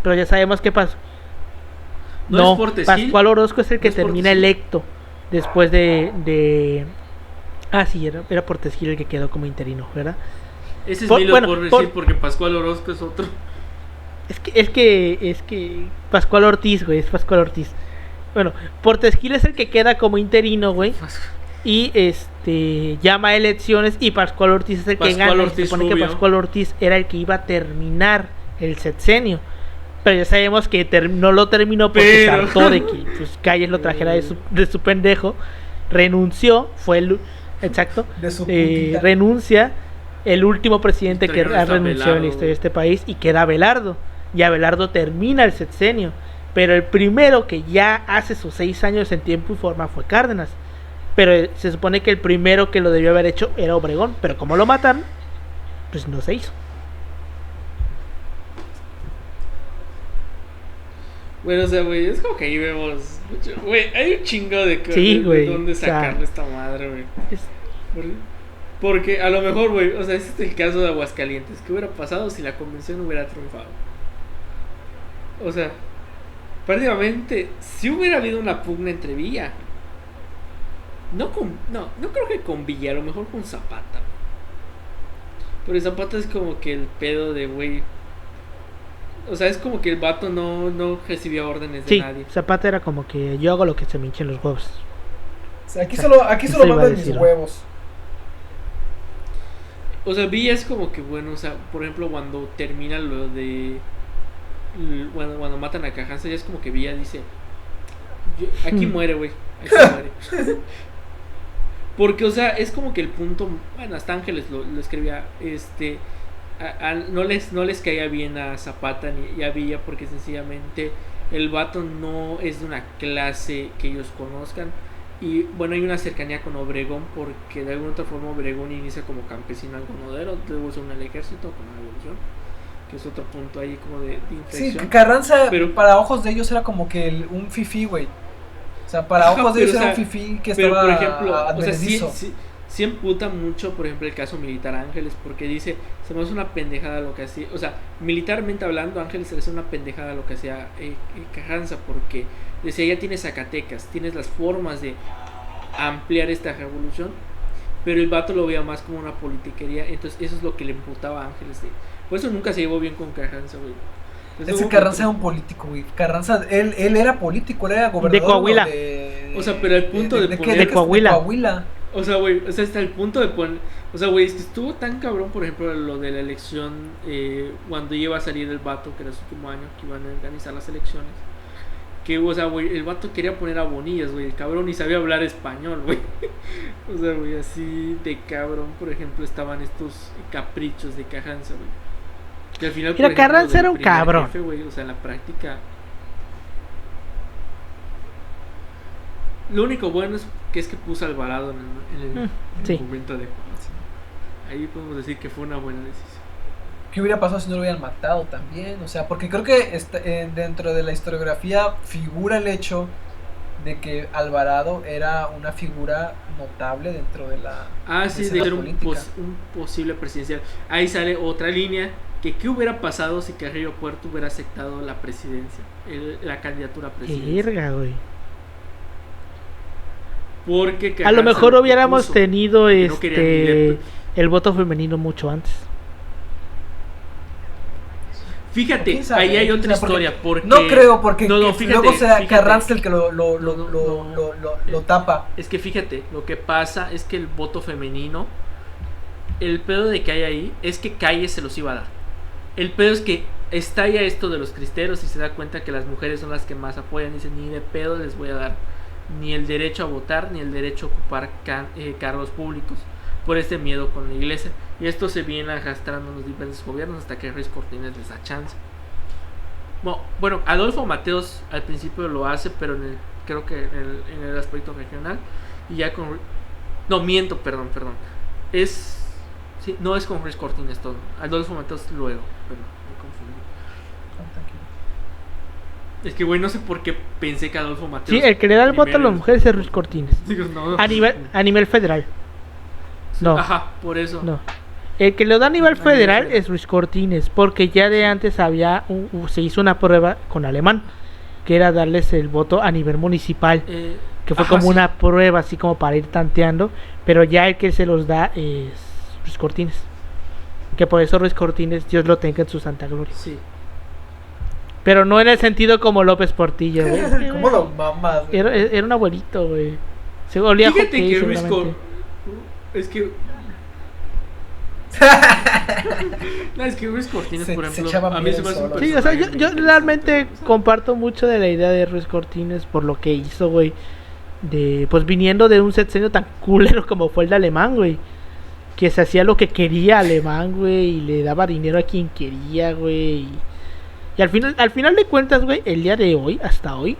Pero ya sabemos qué pasó. No, Pascual Orozco es el que termina electo después de... Ah, sí, era Portes-Gil el que quedó como interino, ¿verdad? Ese es por decir, porque Pascual Orozco es otro. Es que Pascual Ortiz, güey, es Pascual Ortiz. Bueno, Portes-Gil es el que queda como interino, güey. Y llama a elecciones y Pascual Ortiz es el que gana. Se supone que Pascual Ortiz era el que iba a terminar el sexenio. Pero ya sabemos que no lo terminó porque se hartó de que pues, Calles lo trajera de su pendejo. Renunció, exacto. Renuncia. El último presidente que ha renunciado en la historia de este país, y queda Abelardo. Y Abelardo termina el sexenio. Pero el primero que ya hace sus 6 años en tiempo y forma fue Cárdenas. Pero se supone que el primero que lo debió haber hecho era Obregón. Pero como lo matan, pues no se hizo. Bueno, o sea, güey, es como que ahí vemos mucho, güey, hay un chingo de cosas de dónde sacarle esta madre, güey. Porque a lo mejor, güey, o sea, ese es el caso de Aguascalientes. ¿Qué hubiera pasado si la convención hubiera triunfado? O sea, prácticamente, si hubiera habido una pugna entre Villa, no creo que con Villa, a lo mejor con Zapata. Pero Zapata es como que el pedo de, güey, o sea, es como que el vato no recibía órdenes de nadie. Zapata era como que yo hago lo que se me hinchen los huevos. O sea, aquí solo mandan mis huevos. O sea, Villa es como que, bueno, o sea, por ejemplo, cuando termina lo de... Cuando matan a Carranza, ya es como que Villa dice... Aquí muere, güey. Aquí muere. Porque, o sea, es como que el punto... Bueno, hasta Ángeles lo escribía, no les caía bien a Zapata ni a Villa, porque sencillamente el vato no es de una clase que ellos conozcan. Y bueno, hay una cercanía con Obregón, porque de alguna otra forma Obregón inicia como campesino algodonero, luego se une al ejército con la revolución, que es otro punto ahí como de inflexión. Sí, Carranza, pero para ojos de ellos era como que un fifí, güey. O sea, para ojos de ellos era un fifí que estaba por ejemplo, advenedizo. O sea, sí emputa mucho, por ejemplo, el caso militar a Ángeles, porque dice, se me hace una pendejada lo que hacía, o sea, militarmente hablando, Ángeles se le hace una pendejada lo que hacía Carranza, porque decía, ya tienes Zacatecas, tienes las formas de ampliar esta revolución, pero el vato lo veía más como una politiquería, entonces eso es lo que le imputaba a Ángeles. Por eso nunca se llevó bien con Carranza, güey. Ese Carranza era un político, güey. Carranza, él era político, él era gobernador de Coahuila. O sea, pero al punto de poner... De Coahuila. O sea, güey, o sea, hasta el punto de poner... O sea, güey, es que estuvo tan cabrón, por ejemplo, lo de la elección, cuando iba a salir el vato, que era su último año, que iban a organizar las elecciones. Que, o sea, güey, el vato quería poner a Bonillas, güey, el cabrón, y sabía hablar español, güey. O sea, güey, así de cabrón, por ejemplo, estaban estos caprichos de Carranza, güey. Que al final, pero por ejemplo, Carranza era un cabrón. Jefe, güey, o sea, en la práctica... Lo único bueno es que puso a Alvarado en el momento de... Ahí podemos decir que fue una buena decisión. ¿Qué hubiera pasado si no lo hubieran matado también? O sea, porque creo que dentro de la historiografía figura el hecho de que Alvarado era una figura notable dentro de la... sí, de ser un posible presidencial. Ahí sale otra línea, que qué hubiera pasado si Carrillo Puerto hubiera aceptado la presidencia, la candidatura presidencial. Verga, güey. Porque a lo mejor hubiéramos tenido el voto femenino mucho antes. Fíjate, ahí hay otra historia. Porque... No creo, porque fíjate, luego será Carranza el que lo tapa. Es que fíjate, lo que pasa es que el voto femenino, el pedo de que hay ahí es que Calle se los iba a dar. El pedo es que estalla esto de los cristeros y se da cuenta que las mujeres son las que más apoyan. Dicen, ni de pedo les voy a dar ni el derecho a votar ni el derecho a ocupar cargos públicos por este miedo con la iglesia, y esto se viene arrastrando en los diferentes gobiernos hasta que Ruiz Cortines les da chance. Bueno, Adolfo Mateos al principio lo hace, pero creo que en el aspecto regional, y ya con... No, miento, perdón. No es con Ruiz Cortines todo. Adolfo Mateos luego, pero me confundí. Es que, güey, no sé por qué pensé que Adolfo Mateos... Sí, el que le da el voto a las mujeres es Ruiz Cortines. Digo, no. A nivel federal. No. Ajá, por eso. No. El que lo da a nivel federal es Ruiz Cortines, porque ya de antes se hizo una prueba con Alemán, que era darles el voto a nivel municipal, que fue como una prueba así como para ir tanteando, pero ya el que se los da es Ruiz Cortines, que por eso Ruiz Cortines, Dios lo tenga en su santa gloria. Sí. Pero no en el sentido como López Portillo, güey. ¿Cómo lo mamas? Era un abuelito, güey. Se olía Fíjate que Ruiz es que... no, es que Ruiz Cortines, por ejemplo, a mí se me hace un personaje. Sí, o sea, yo realmente comparto mucho de la idea de Ruiz Cortines por lo que hizo, güey. Pues viniendo de un sexenio tan culero como fue el de Alemán, güey. Que se hacía lo que quería Alemán, güey. Y le daba dinero a quien quería, güey. Y al final de cuentas, güey, el día de hoy, hasta hoy,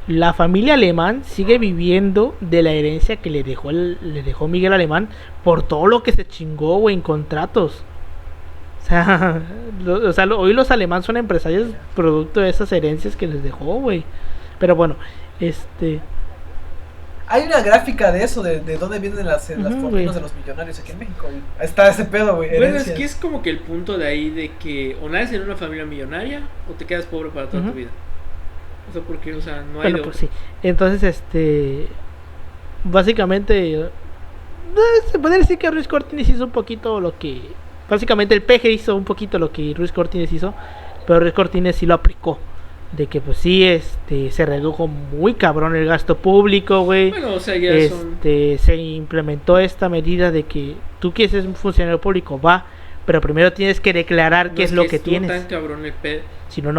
la familia Alemán sigue viviendo de la herencia que le dejó Miguel Alemán por todo lo que se chingó, güey, en contratos. O sea, hoy los Alemán son empresarios producto de esas herencias que les dejó, güey. Pero bueno, hay una gráfica de eso, de dónde vienen las fortunas de los millonarios aquí en México. Está ese pedo, güey. Bueno, es que es como que el punto de ahí de que o naces en una familia millonaria o te quedas pobre para toda tu vida. O sea, porque, o sea, no hay... Bueno, pues sí. Entonces, básicamente, se podría decir que Ruiz Cortines hizo un poquito lo que... Básicamente el PG hizo un poquito lo que Ruiz Cortines hizo, pero Ruiz Cortines sí lo aplicó. De que, pues sí, se redujo muy cabrón el gasto público, güey. Bueno, o sea, ya se implementó esta medida de que tú quieres ser un funcionario público, va... Pero primero tienes que declarar qué es lo que tienes. Tan cabrón el pedo. Si no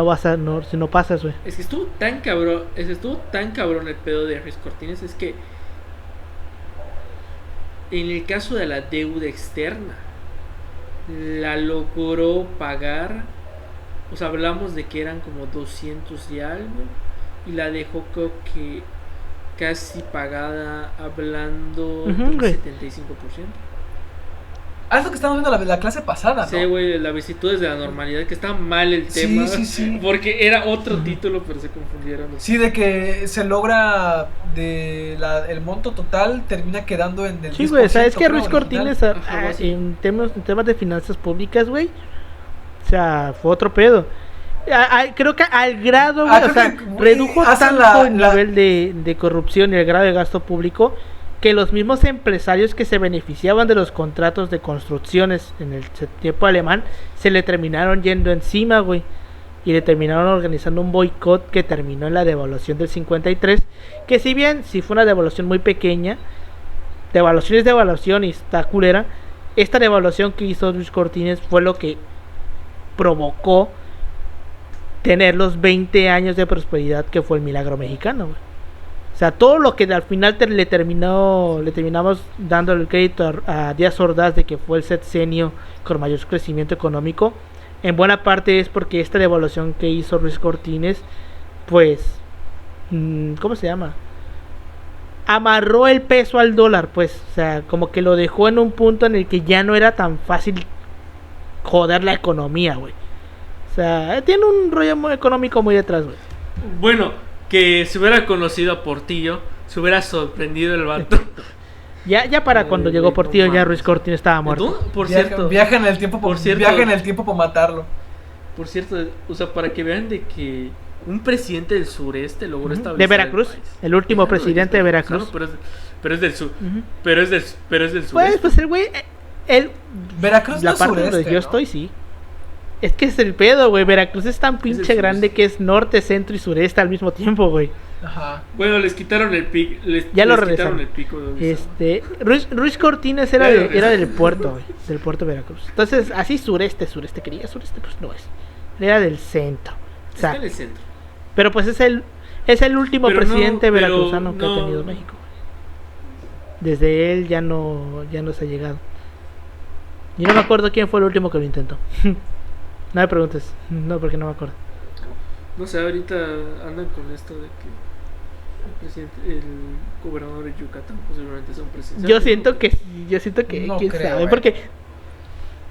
pasas, güey. Es que estuvo tan cabrón el pedo de Ruiz Cortines. Es que en el caso de la deuda externa, la logró pagar. O sea, hablamos de que eran como 200 y algo. Y la dejó, creo que casi pagada, hablando del 75%. Es lo que estábamos viendo la clase pasada, ¿no? Sí, güey, la vicitudes de la normalidad, que está mal el tema. Sí. Porque era otro título, pero se confundieron. Sí, de que se logra el monto total termina quedando en el 10%. Sí, güey, o sea, es que Ruiz original. Cortines Ajá, sí. en temas de finanzas públicas, güey, o sea, fue otro pedo. Creo que al grado, güey, o creo sea, que, güey, redujo hacen tanto el nivel de corrupción y el grado de gasto público que los mismos empresarios que se beneficiaban de los contratos de construcciones en el tiempo alemán se le terminaron yendo encima, güey, y le terminaron organizando un boicot que terminó en la devaluación del 53, que si bien sí fue una devaluación muy pequeña, devaluación es devaluación y está culera, esta devaluación que hizo Luis Cortines fue lo que provocó tener los 20 años de prosperidad que fue el milagro mexicano, güey. O sea, todo lo que al final le terminamos dando el crédito a Díaz Ordaz de que fue el sexenio con mayor crecimiento económico, en buena parte es porque esta devaluación que hizo Ruiz Cortines, pues, ¿cómo se llama? Amarró el peso al dólar, pues, o sea, como que lo dejó en un punto en el que ya no era tan fácil joder la economía, güey. O sea, tiene un rollo muy económico muy detrás, güey. Bueno, que si hubiera conocido a Portillo, se hubiera sorprendido el vato. Ya para cuando llegó Portillo, ya Ruiz Cortines estaba muerto. Por cierto, Viaja en el tiempo viaja en el tiempo para matarlo. Por cierto, o sea, para que vean de que un presidente del sureste logró establecer de Veracruz, el último presidente de Veracruz. Claro, pero es del sur. Pero es del sureste. Pues el güey, Veracruz la no es parte sureste, donde yo ¿no? estoy, sí. Es que es el pedo, güey. Veracruz es tan pinche sureste. grande que es norte, centro y sureste al mismo tiempo, güey. Ajá. Bueno, les quitaron el pico. Ya lo les regresaron. quitaron el pico de donde estaba. Ruiz Cortines era, Ya lo era del regresaron. puerto, güey. Del puerto de Veracruz. Entonces, así sureste, quería sureste, pues no es. Era del centro. O sea, Está en el centro. pero pues es el último Pero presidente no, pero veracruzano que ha no. tenido México. Desde él ya no se ha llegado. Yo no me acuerdo quién fue el último que lo intentó. No me preguntes, no, porque no me acuerdo. No sé, ahorita andan con esto de que el gobernador de Yucatán posiblemente sea un presidente. Yo siento que No quién creo, sabe, güey. porque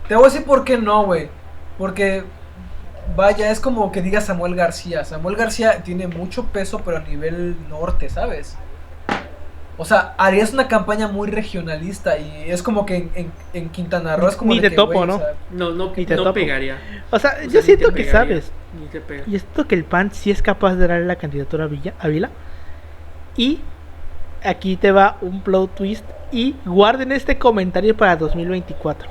Te voy a decir por qué no, güey. Porque, vaya, es como que diga Samuel García. Samuel García tiene mucho peso, pero a nivel norte, ¿sabes? O sea, harías una campaña muy regionalista y es como que en Quintana Roo es como Ni de te que, topo, güey, ¿no? o sea, No Ni te no topo. pegaría. o sea, O sea, yo ni siento te que pegaría, sabes. Ni te pega. Yo siento que el PAN sí es capaz de darle la candidatura a Ávila. Y aquí te va un plot twist. Y guarden este comentario para 2024.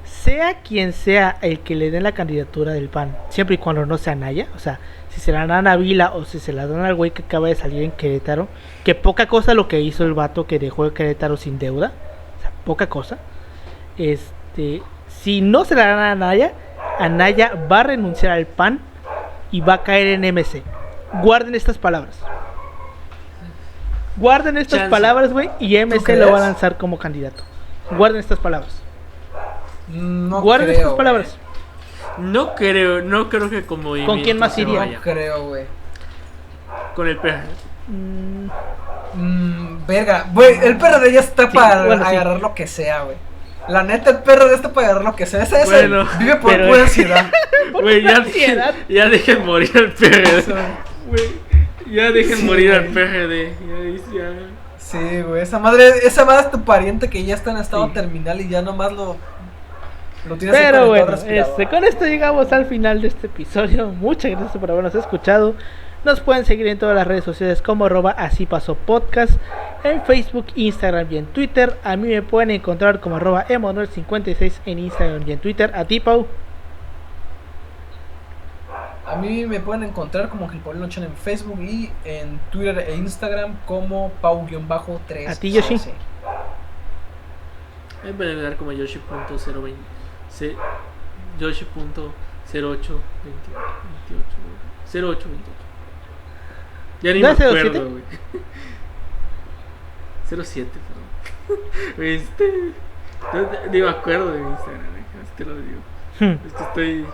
Sea quien sea el que le den la candidatura del PAN, siempre y cuando no sea Naya, o sea, si se la dan a Ávila o si se la dan al güey que acaba de salir en Querétaro, que poca cosa lo que hizo el vato que dejó Querétaro sin deuda, o sea, poca cosa. Si no se la dan a Naya va a renunciar al PAN y va a caer en MC. Guarden estas palabras. Guarden estas Chance. palabras, güey, y MC crees? lo va a lanzar como candidato. Guarden estas palabras. no Guarden creo, estas güey. palabras. No creo que como ¿Con quién más se iría? vaya. No creo, güey. Con el PRD. Verga, güey, el PRD ya está Sí, para bueno, sí. agarrar lo que sea, güey. La neta, el PRD está para agarrar lo que sea. Ese Bueno, vive por pero- pura ansiedad. Güey, la ansiedad. ya dejen morir al PRD. Güey, ya dejen Sí, morir al güey. PRD. Ya. Sí, güey, esa madre es tu pariente que ya está en estado Sí. terminal y ya nomás lo tienes ahí Pero conectado bueno, al respirador. con esto llegamos al final de este episodio. Muchas gracias por habernos escuchado. Nos pueden seguir en todas las redes sociales como @así_pasó_podcast, en Facebook, Instagram y en Twitter. A mí me pueden encontrar como @emanuel56 en Instagram y en Twitter. A ti, Pau. A mí me pueden encontrar como Gilpolino en Facebook y en Twitter e Instagram como Pau-3. A ti, Yoshi. Me pueden dar como Yoshi.020. Yoshi.0828. 0828. Ya ni ¿No me es 07? acuerdo, güey. 07, perdón. Ni me acuerdo de mi Instagram, te lo digo. Es que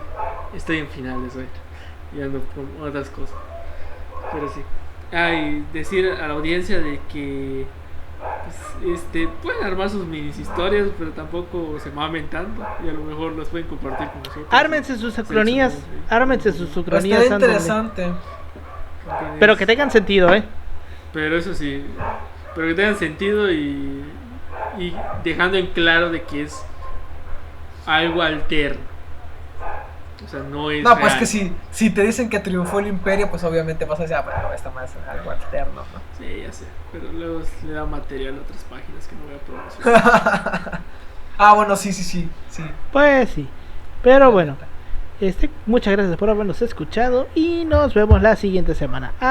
estoy en finales hoy. Y ando con otras cosas. Pero sí. Y decir a la audiencia de que pueden armar sus mini historias, pero tampoco se mamen tanto y a lo mejor las pueden compartir con nosotros. Ármense sus ucronías, ármense sus Pues ucronías. estaría ándale. interesante. Pero que tengan sentido, Pero eso sí, pero que tengan sentido y dejando en claro de que es algo alterno. O sea, no es No, pues real. que si te dicen que triunfó el imperio, pues obviamente vas a decir, bueno, esta más es algo alterno, ¿no? Sí, ya sé, pero luego le da material a otras páginas que no voy a promocionar. Bueno, sí. Pues sí. Pero bueno, muchas gracias por habernos escuchado y nos vemos la siguiente semana.